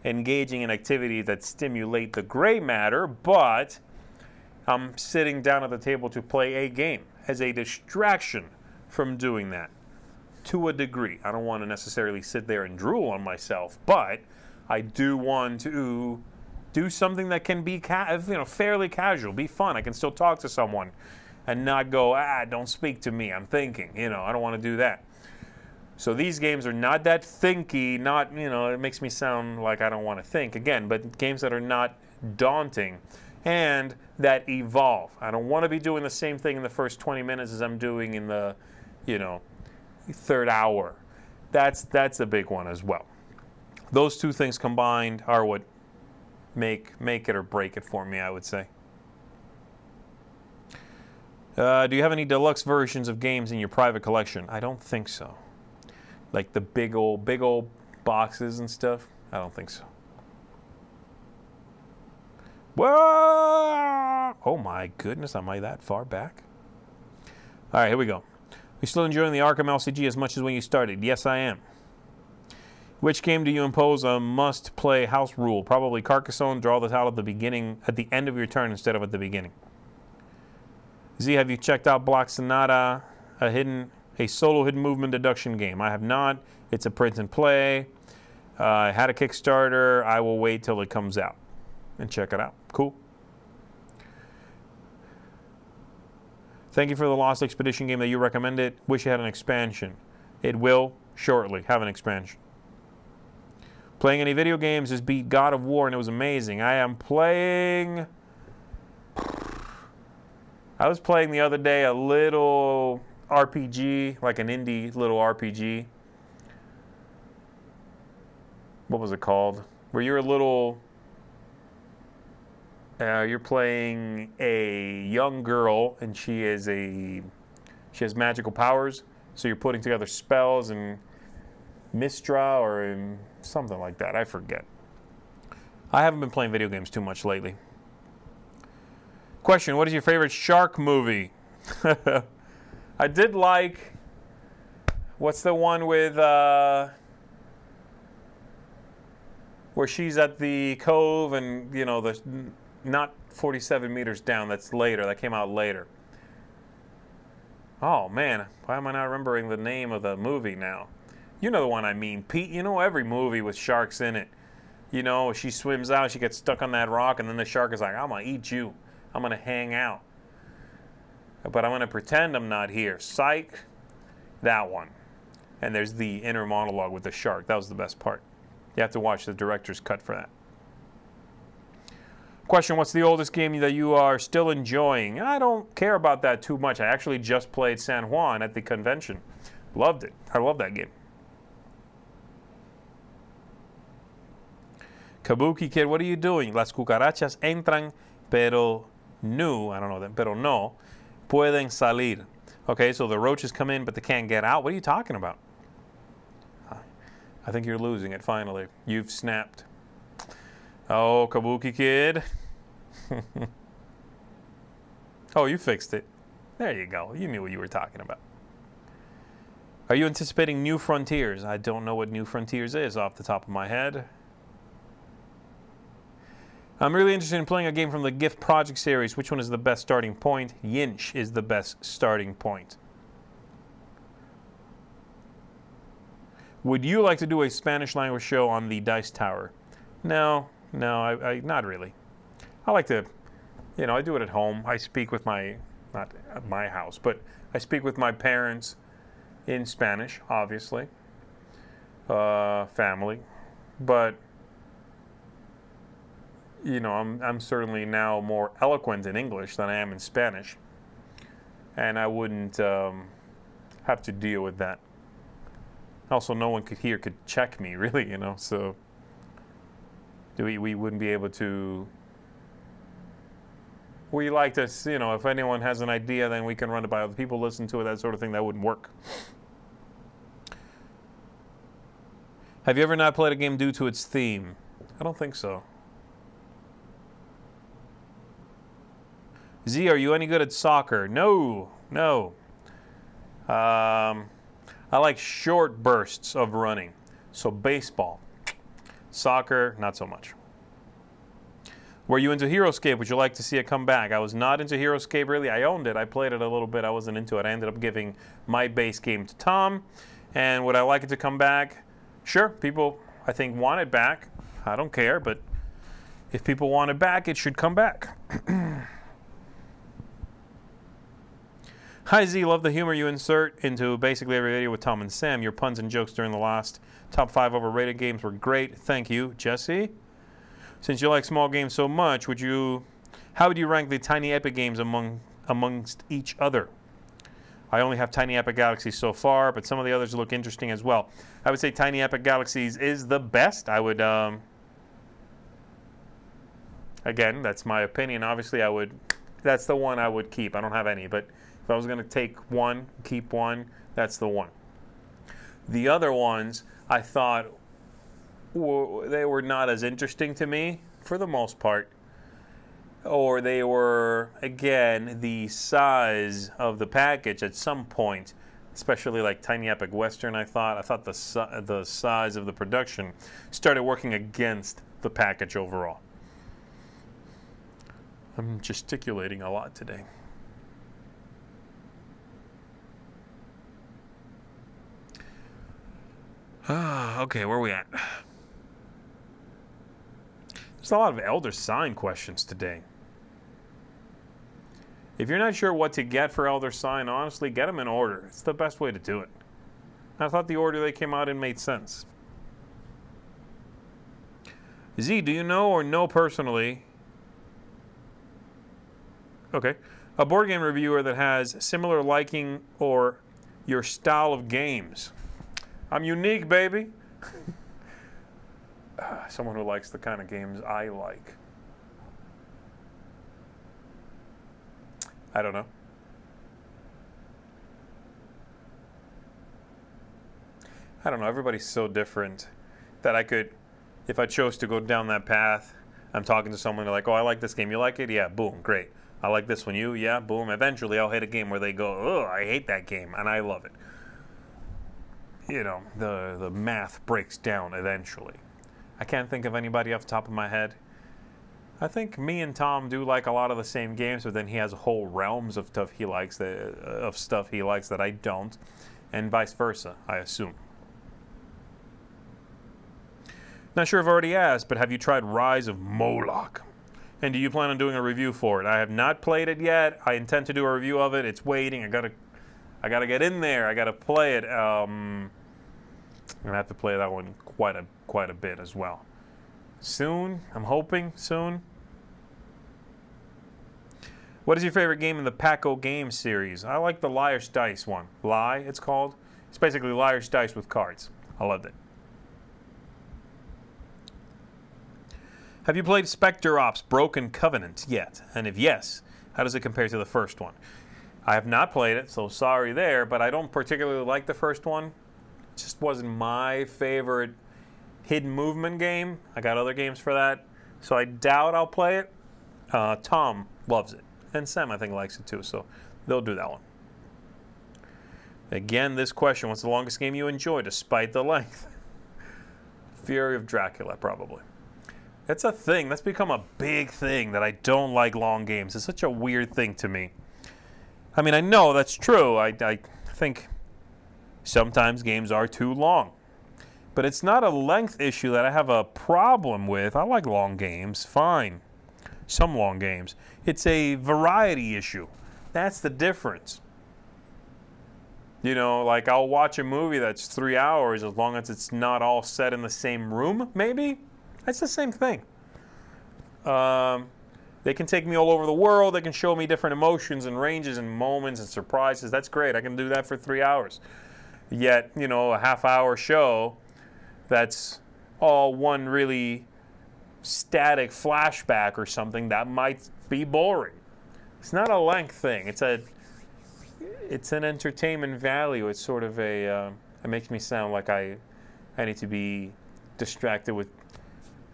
engaging in activities that stimulate the gray matter, but I'm sitting down at the table to play a game as a distraction from doing that to a degree. I don't want to necessarily sit there and drool on myself, but I do want to do something that can be fairly casual, be fun. I can still talk to someone and not go, don't speak to me, I'm thinking. I don't want to do that. So these games are not that thinky, it makes me sound like I don't want to think again, but games that are not daunting and that evolve. I don't want to be doing the same thing in the first 20 minutes as I'm doing in the, third hour. That's a big one as well. Those two things combined are what make it or break it for me, I would say. Do you have any deluxe versions of games in your private collection? I don't think so. Like the big old boxes and stuff? I don't think so. Whoa! Oh my goodness, am I that far back? All right, here we go. You still enjoying the Arkham LCG as much as when you started? Yes, I am. Which game do you impose a must-play house rule? Probably Carcassonne. Draw the tile at the end of your turn instead of at the beginning. Z, have you checked out Block Sonata, a solo hidden movement deduction game? I have not. It's a print and play. I had a Kickstarter. I will wait till it comes out and check it out. Cool. Thank you for the Lost Expedition game that you recommended. Wish it had an expansion. It will shortly have an expansion. Playing any video games is beat God of War, and it was amazing. I was playing the other day a little RPG, like an indie little RPG. What was it called? Where you're you're playing a young girl, and she has magical powers. So you're putting together spells and Mistra or something like that. I forget. I haven't been playing video games too much lately. Question, what is your favorite shark movie? I did like, what's the one with, where she's at the cove and, not 47 meters down, that came out later. Oh man, why am I not remembering the name of the movie now? You know the one I mean, Pete. Every movie with sharks in it. She swims out, she gets stuck on that rock, and then the shark is like, I'm going to eat you. I'm going to hang out. But I'm going to pretend I'm not here. Psych. That one. And there's the inner monologue with the shark. That was the best part. You have to watch the director's cut for that. Question, what's the oldest game that you are still enjoying? I don't care about that too much. I actually just played San Juan at the convention. Loved it. I love that game. Kabuki Kid, what are you doing? Las cucarachas entran, pero no pueden salir. Okay, so the roaches come in, but they can't get out. What are you talking about? I think you're losing it finally. You've snapped. Oh, Kabuki Kid. Oh, you fixed it. There you go. You knew what you were talking about. Are you anticipating New Frontiers? I don't know what New Frontiers is off the top of my head. I'm really interested in playing a game from the Gift Project series. Which one is the best starting point? Yinch is the best starting point. Would you like to do a Spanish language show on the Dice Tower? No, I not really. I like to, I do it at home. I speak with not at my house, but I speak with my parents in Spanish, obviously. Family. But you know, I'm certainly now more eloquent in English than I am in Spanish, and I wouldn't have to deal with that. Also, no one could check me, really, you know, so we wouldn't be able to. We like to, you know, if anyone has an idea, then we can run it by other people, listen to it, that sort of thing. That wouldn't work. Have you ever not played a game due to its theme? I don't think so. Z, are you any good at soccer? No, no. I like short bursts of running. So baseball. Soccer, not so much. Were you into HeroScape? Would you like to see it come back? I was not into HeroScape, really. I owned it. I played it a little bit. I wasn't into it. I ended up giving my base game to Tom. And would I like it to come back? Sure. People, I think, want it back. I don't care, but if people want it back, it should come back. Hi Z, love the humor you insert into basically every video with Tom and Sam. Your puns and jokes during the last top 5 overrated games were great. Thank you, Jesse. Since you like small games so much, how would you rank the Tiny Epic games amongst each other? I only have Tiny Epic Galaxies so far, but some of the others look interesting as well. I would say Tiny Epic Galaxies is the best. I would, again, that's my opinion. Obviously, that's the one I would keep. I don't have any, but if I was going to take one, keep one, that's the one. The other ones, I thought, they were not as interesting to me for the most part, or they were, again, the size of the package at some point, especially like Tiny Epic Western. I thought the size of the production started working against the package overall. I'm gesticulating a lot today. Okay, where are we at? There's a lot of Elder Sign questions today. If you're not sure what to get for Elder Sign, honestly, get them in order. It's the best way to do it. I thought the order they came out in made sense. Z, do you know or know personally, okay, a board game reviewer that has similar liking or your style of games? I'm unique, baby. Someone who likes the kind of games I like. I don't know. I don't know. Everybody's so different that I could, if I chose to go down that path, I'm talking to someone, they're like, oh, I like this game. You like it? Yeah, boom, great. I like this one. You? Yeah, boom. Eventually, I'll hit a game where they go, oh, I hate that game, and I love it. You know, the math breaks down eventually. I can't think of anybody off the top of my head. I think me and Tom do like a lot of the same games, but then he has whole realms of stuff he likes that I don't, and vice versa, I assume. Not sure if I've already asked, but have you tried Rise of Moloch? And do you plan on doing a review for it? I have not played it yet. I intend to do a review of it. It's waiting. I gotta get in there. I gotta play it. I'm gonna have to play that one quite a bit as well. Soon. I'm hoping soon. What is your favorite game in the Paco Games series? I like the Liar's Dice one. Lie, it's called. It's basically Liar's Dice with cards. I loved it. Have you played Spectre Ops Broken Covenant yet? And if yes, how does it compare to the first one? I have not played it, so sorry there, but I don't particularly like the first one. It just wasn't my favorite hidden movement game. I got other games for that, so I doubt I'll play it. Tom loves it, and Sam, I think, likes it too, so they'll do that one. Again, this question, what's the longest game you enjoyed, despite the length? Fury of Dracula, probably. That's a thing. That's become a big thing, that I don't like long games. It's such a weird thing to me. I mean, I know that's true. I think sometimes games are too long. But it's not a length issue that I have a problem with. I like long games, fine. Some long games. It's a variety issue. That's the difference. You know, like I'll watch a movie that's 3 hours as long as it's not all set in the same room, maybe? That's the same thing. They can take me all over the world. They can show me different emotions and ranges and moments and surprises. That's great. I can do that for 3 hours. Yet, you know, a half-hour show that's all one really static flashback or something, that might be boring. It's not a length thing. It's an entertainment value. It's sort of a, it makes me sound like I need to be distracted with,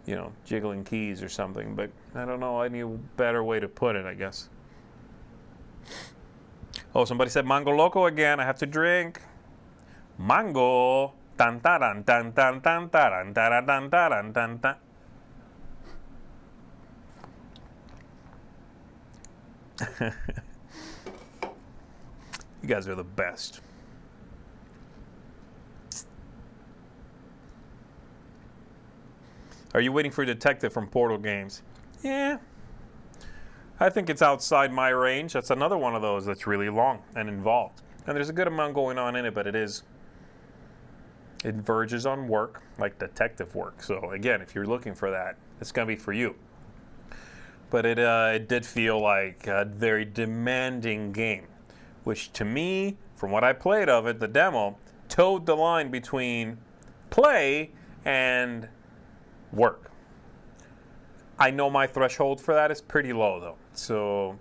you know, jiggling keys or something, but I don't know. I need a better way to put it, I guess. Oh, somebody said Mango Loco again. I have to drink. Mango. Tan taran tan tan tan taran taran taran tan tan. You guys are the best. Are you waiting for Detective from Portal Games? Yeah. I think it's outside my range. That's another one of those that's really long and involved. And there's a good amount going on in it, but it verges on work, like detective work. So again, if you're looking for that, it's going to be for you. But it did feel like a very demanding game, which to me, from what I played of it, the demo, towed the line between play and work. I know my threshold for that is pretty low, though. So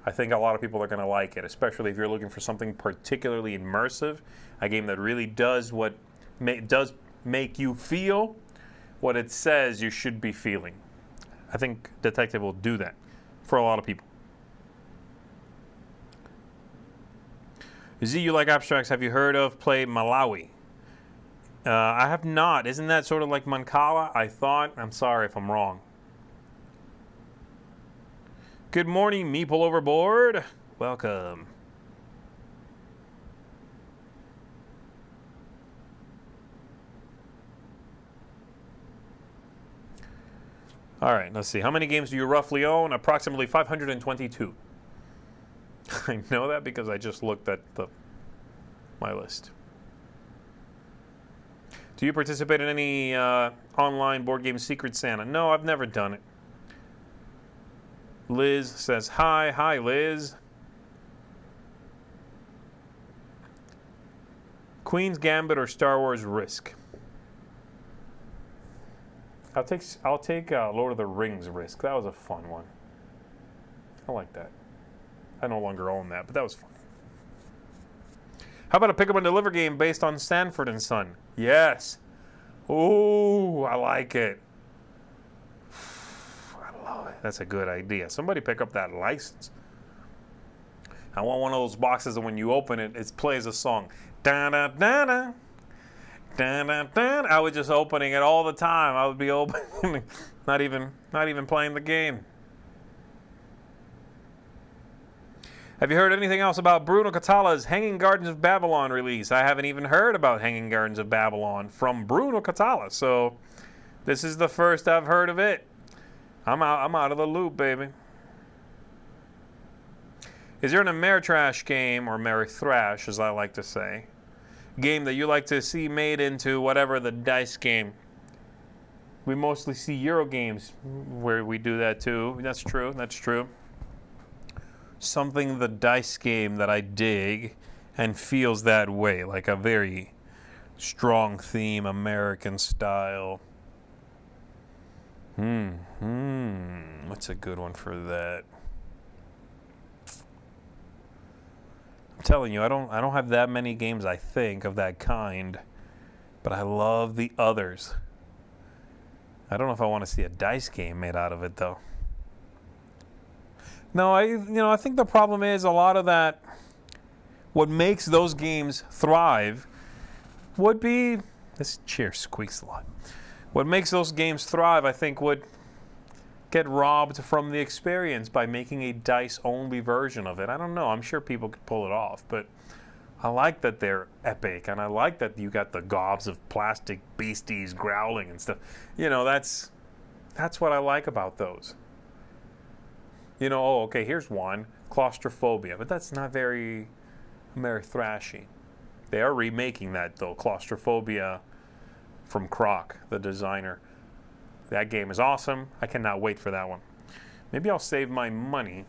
I think a lot of people are going to like it, especially if you're looking for something particularly immersive, a game that really does what does make you feel what it says you should be feeling. I think Detective will do that for a lot of people. Z, you like abstracts. Have you heard of Play Malawi? I have not. Isn't that sort of like Mancala? I thought. I'm sorry if I'm wrong. Good morning, Meeple Overboard. Welcome. All right, let's see. How many games do you roughly own? Approximately 522. I know that because I just looked at my list. Do you participate in any online board game Secret Santa? No, I've never done it. Liz says hi. Hi, Liz. Queen's Gambit or Star Wars Risk? I'll take Lord of the Rings Risk. That was a fun one. I like that. I no longer own that, but that was fun. How about a pick up and deliver game based on Sanford and Son? Yes. Ooh, I like it. I love it. That's a good idea. Somebody pick up that license. I want one of those boxes that when you open it, it plays a song. Da da da da. Da, da, da. I was just opening it all the time. I would be opening, not even playing the game. Have you heard anything else about Bruno Catala's Hanging Gardens of Babylon release? I haven't even heard about Hanging Gardens of Babylon from Bruno Catala, so this is the first I've heard of it. I'm out of the loop, baby. Is there an Ameritrash game, or Amerithrash, as I like to say, game that you like to see made into whatever the dice game? We mostly see Euro games where we do that too. That's true. That's true. Something the dice game that I dig and feels that way, like a very strong theme, American style. What's a good one for that? I'm telling you, I don't have that many games, I think, of that kind, but I love the others. I don't know if I want to see a dice game made out of it, though. No, I think the problem is a lot of that, what makes those games thrive would be, this chair squeaks a lot. What makes those games thrive, I think, would get robbed from the experience by making a dice-only version of it. I don't know. I'm sure people could pull it off, but I like that they're epic, and I like that you got the gobs of plastic beasties growling and stuff. You know, that's what I like about those. You know, oh, okay, here's one, Claustrophobia, but that's not very Amerithrashy. They are remaking that, though, Claustrophobia from Croc, the designer. That game is awesome. I cannot wait for that one. Maybe I'll save my money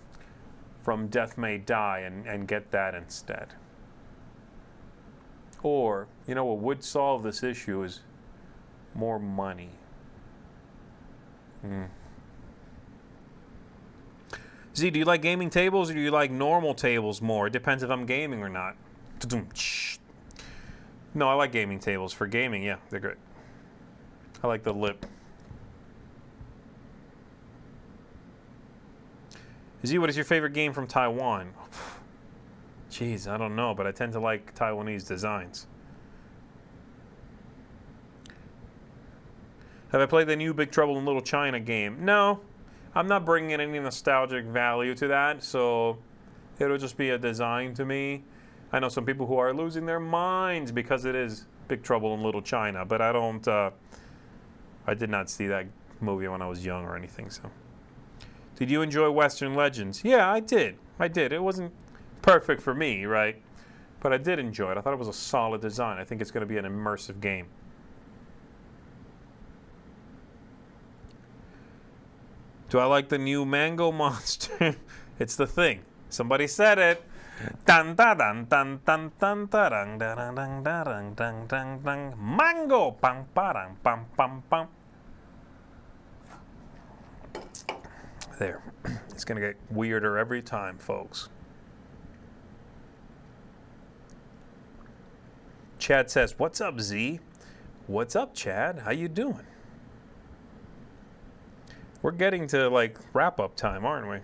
from Death May Die and get that instead. Or, you know what would solve this issue is more money. Z, do you like gaming tables or do you like normal tables more? It depends if I'm gaming or not. No, I like gaming tables. For gaming, yeah, they're great. I like the lip. Z, what is your favorite game from Taiwan? Jeez, I don't know, but I tend to like Taiwanese designs. Have I played the new Big Trouble in Little China game? No, I'm not bringing in any nostalgic value to that, so it'll just be a design to me. I know some people who are losing their minds because it is Big Trouble in Little China, but I don't, I did not see that movie when I was young or anything, so. Did you enjoy Western Legends? Yeah, I did. I did. It wasn't perfect for me, right? But I did enjoy it. I thought it was a solid design. I think it's going to be an immersive game. Do I like the new Mango Monster? It's the thing. Somebody said it. Dun dun dun dun dun dun dun dun dun dun dun dun dun. Mango pam pam pam pam pam. There. It's going to get weirder every time, folks. Chad says, "What's up, Z?" What's up, Chad? How you doing? We're getting to, like, wrap-up time, aren't we?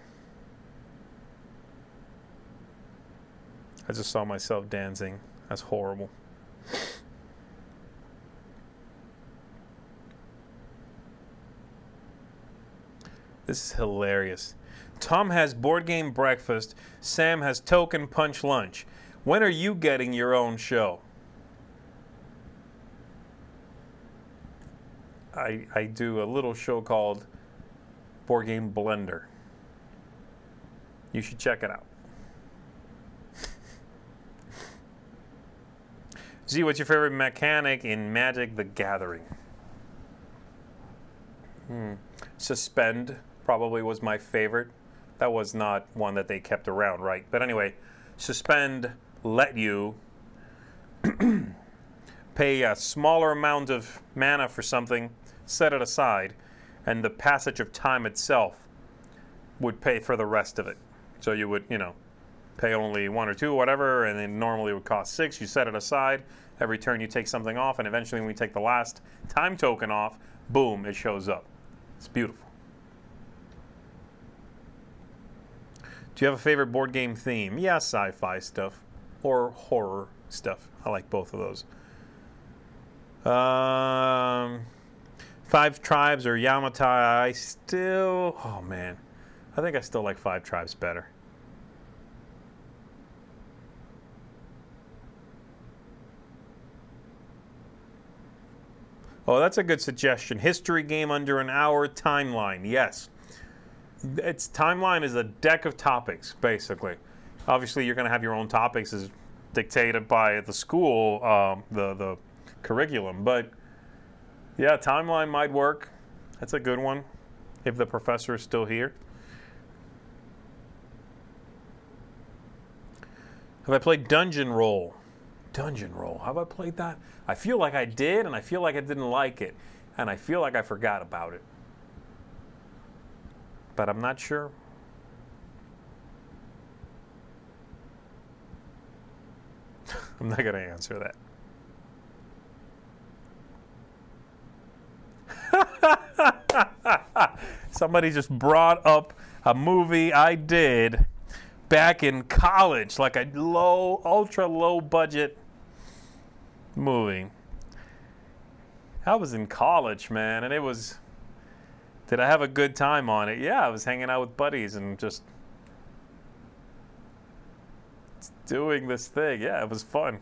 I just saw myself dancing. That's horrible. This is hilarious. Tom has board game breakfast. Sam has token punch lunch. When are you getting your own show? I do a little show called Board Game Blender. You should check it out. Z, what's your favorite mechanic in Magic the Gathering? Suspend probably was my favorite. That was not one that they kept around, right? But anyway, suspend let you pay a smaller amount of mana for something, set it aside, and the passage of time itself would pay for the rest of it. So you would, pay only 1 or 2, whatever, and then normally it would cost 6. You set it aside. Every turn you take something off, and eventually when we take the last time token off, boom, it shows up. It's beautiful. Do you have a favorite board game theme? Yeah, sci-fi stuff or horror stuff. I like both of those. Five Tribes or Yamatai, oh man, I think I still like Five Tribes better. Oh, that's a good suggestion. History game under an hour, timeline. Yes. Its timeline is a deck of topics, basically. Obviously, you're going to have your own topics as dictated by the school, the curriculum. But, yeah, timeline might work. That's a good one, if the professor is still here. Have I played Dungeon Roll? Dungeon Roll. Have I played that? I feel like I did, and I feel like I didn't like it. And I feel like I forgot about it. But I'm not sure. I'm not going to answer that. Somebody just brought up a movie I did back in college, like a ultra low budget movie. I was in college, man, and it was... Did I have a good time on it? Yeah, I was hanging out with buddies and just doing this thing. Yeah, it was fun.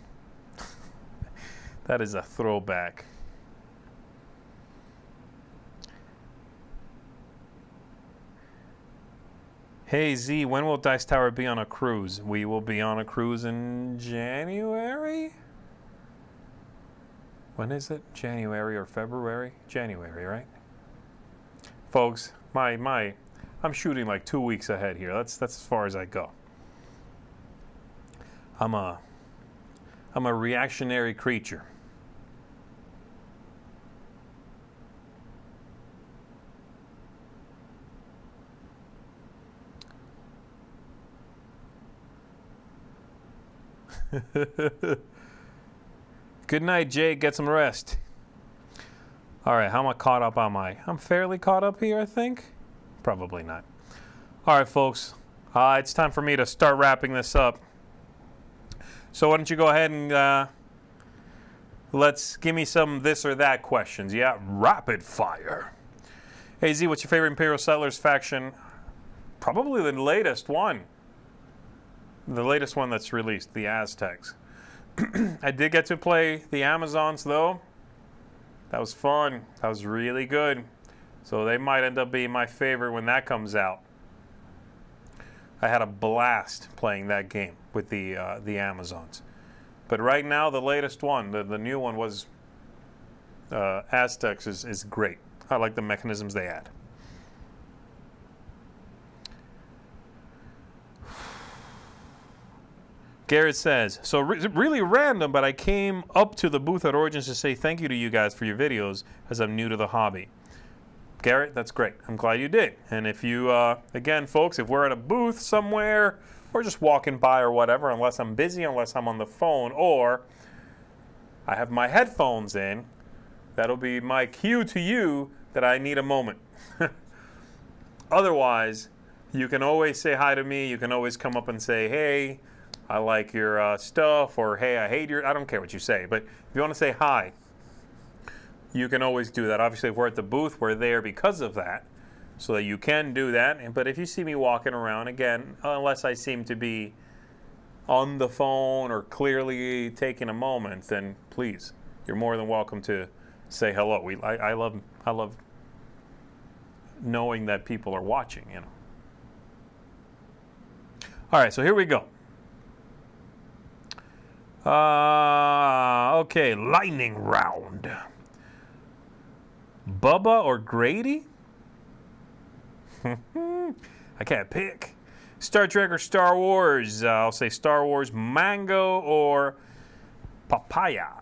That is a throwback. Hey Z, when will Dice Tower be on a cruise? We will be on a cruise in January? When is it? January or February? January, right? folks, I'm shooting like 2 weeks ahead here. That's as far as I go. I'm a reactionary creature. Good night, Jay. Get some rest. All right, how caught up am I? I'm fairly caught up here, I think. Probably not. All right, folks. It's time for me to start wrapping this up. So why don't you go ahead and let's give me some this or that questions. Yeah, rapid fire. Hey, Z, what's your favorite Imperial Settlers faction? Probably the latest one. The latest one that's released, the Aztecs. I did get to play the Amazons, though. That was fun. That was really good. So they might end up being my favorite when that comes out. I had a blast playing that game with the Amazons. But right now, the latest one, the new one was Aztecs is great. I like the mechanisms they add. Garrett says, so really random, but I came up to the booth at Origins to say thank you to you guys for your videos as I'm new to the hobby. Garrett, that's great. I'm glad you did. And if you, again, folks, if we're at a booth somewhere or just walking by or whatever, unless I'm busy, unless I'm on the phone, or I have my headphones in, that'll be my cue to you that I need a moment. Otherwise, you can always say hi to me. You can always come up and say, hey, I like your stuff, or hey, I hate your, I don't care what you say, but if you want to say hi, you can always do that. Obviously, if we're at the booth, we're there because of that, so that you can do that. But if you see me walking around, again, unless I seem to be on the phone or clearly taking a moment, then please, you're more than welcome to say hello. I love knowing that people are watching, you know. All right, so here we go. Okay, lightning round. Bubba or Grady? I can't pick. Star Trek or Star Wars? I'll say Star Wars. Mango or papaya?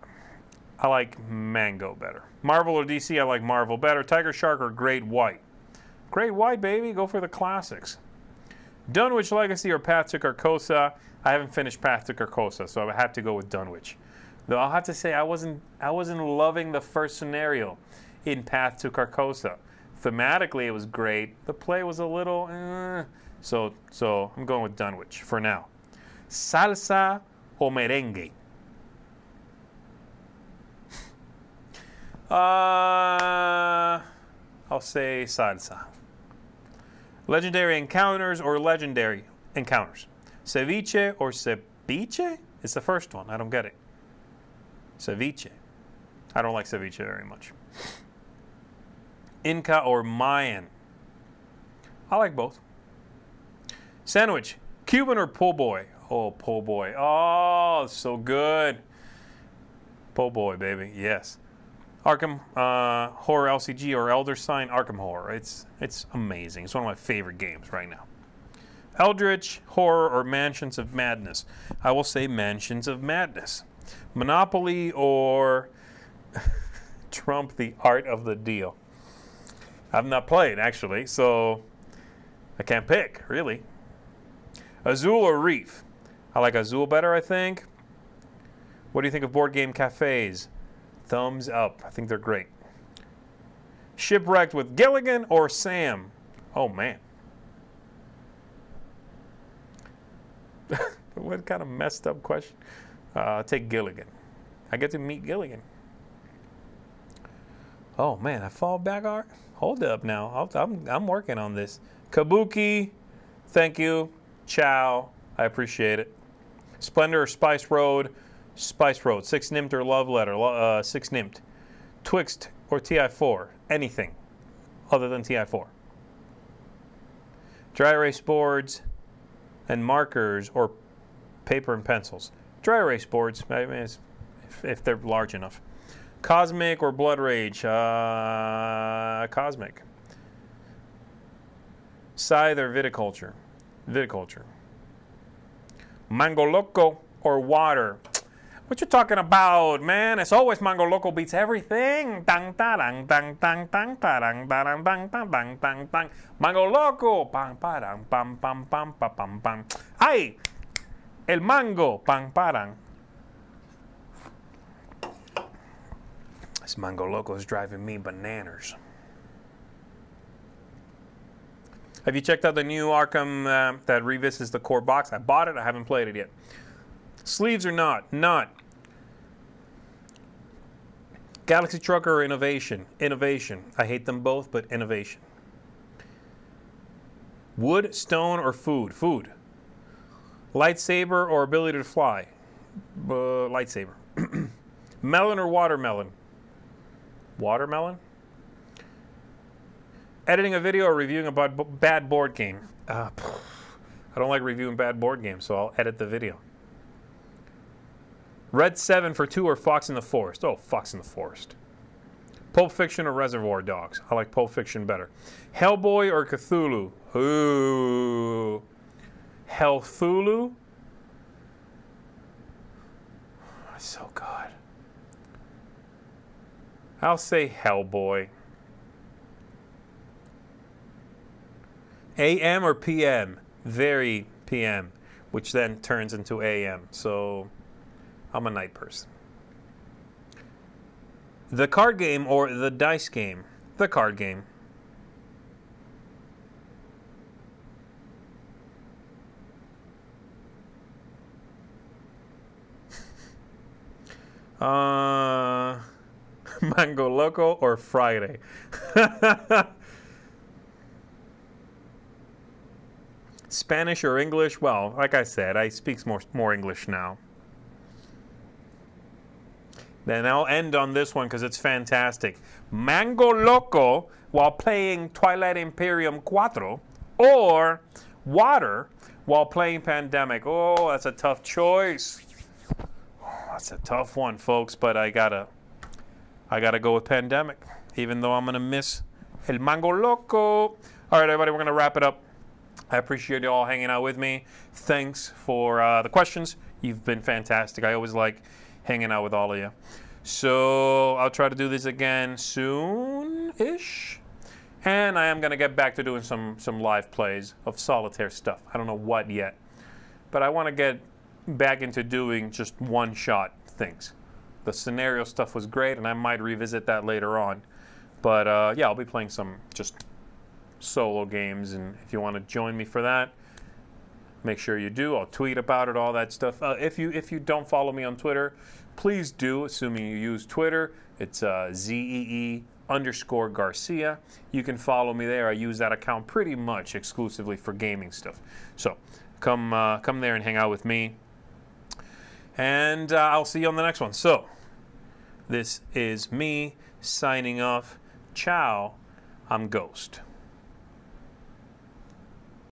I like mango better. Marvel or DC? I like Marvel better. Tiger Shark or Great White? Great White, baby. Go for the classics. Dunwich Legacy or Path to Carcosa? I haven't finished Path to Carcosa, so I have to go with Dunwich. Though I'll have to say I wasn't loving the first scenario in Path to Carcosa. Thematically, it was great. The play was a little, so I'm going with Dunwich for now. Salsa or merengue? I'll say salsa. Legendary encounters or legendary encounters? Ceviche or ceviche? It's the first one. I don't get it. Ceviche. I don't like ceviche very much. Inca or Mayan? I like both. Sandwich. Cuban or po' boy? Oh, po' boy. Oh, so good. Po' boy, baby. Yes. Arkham Horror LCG or Elder Sign Arkham Horror. It's amazing. It's one of my favorite games right now. Eldritch Horror or Mansions of Madness? I will say Mansions of Madness. Monopoly or Trump the Art of the Deal? I've not played, actually, so I can't pick, really. Azul or Reef? I like Azul better, I think. What do you think of board game cafes? Thumbs up. I think they're great. Shipwrecked with Gilligan or Sam? Oh, man. What kind of messed up question? I'll take Gilligan. I get to meet Gilligan. Oh, man. I fall back art? Hold up now. I'm working on this. Kabuki. Thank you. Ciao. I appreciate it. Splendor or Spice Road? Spice Road. 6 Nimmt or Love Letter? 6 Nimmt. Twixt or TI4? Anything other than TI4. Dry erase boards and markers or paper and pencils? Dry erase boards, I mean, if they're large enough. Cosmic or Blood Rage? Cosmic. Scythe or viticulture? Viticulture. Mango Loco or water? What you talking about, man? It's always Mango Loco beats everything. Dang, da, dang, dang, dang, dang, da, dang, da, dang, dang, dang, dang, dang, dang. Mango Loco. Bang, ba, dang, bam, bam, bam, bam, bam, bam. Ay, el mango. Bang, ba, dang. This Mango Loco is driving me bananas. Have you checked out the new Arkham that revisits the core box? I bought it. I haven't played it yet. Sleeves or not? Not. Galaxy Trucker or Innovation? Innovation. I hate them both, but Innovation. Wood, stone, or food? Food. Lightsaber or ability to fly? Lightsaber. Melon or watermelon? Watermelon? Editing a video or reviewing a bad board game? I don't like reviewing bad board games, so I'll edit the video. Red 7 for 2 or Fox in the Forest? Oh, Fox in the Forest. Pulp Fiction or Reservoir Dogs? I like Pulp Fiction better. Hellboy or Cthulhu? Ooh. Hellthulu? That's so good. I'll say Hellboy. AM or PM? Very PM, which then turns into AM. So I'm a night person. The card game or the dice game? The card game. Mango Loco or Friday? Spanish or English? Well, like I said, I speak more English now. Then I'll end on this one because it's fantastic. Mango Loco while playing Twilight Imperium 4 or water while playing Pandemic. Oh, that's a tough choice. That's a tough one, folks, but I gotta go with Pandemic, even though I'm gonna miss El Mango Loco. All right, everybody, we're gonna wrap it up. I appreciate you all hanging out with me. Thanks for the questions. You've been fantastic. I always like hanging out with all of you. So I'll try to do this again soon-ish. And I am going to get back to doing some live plays of solitaire stuff. I don't know what yet. But I want to get back into doing just one-shot things. The scenario stuff was great, and I might revisit that later on. But yeah, I'll be playing some just solo games, and if you want to join me for that, make sure you do. I'll tweet about it, all that stuff. If you don't follow me on Twitter, please do, assuming you use Twitter. It's ZEE_Garcia. You can follow me there. I use that account pretty much exclusively for gaming stuff. So come there and hang out with me. And I'll see you on the next one. So this is me signing off. Ciao. I'm Ghost.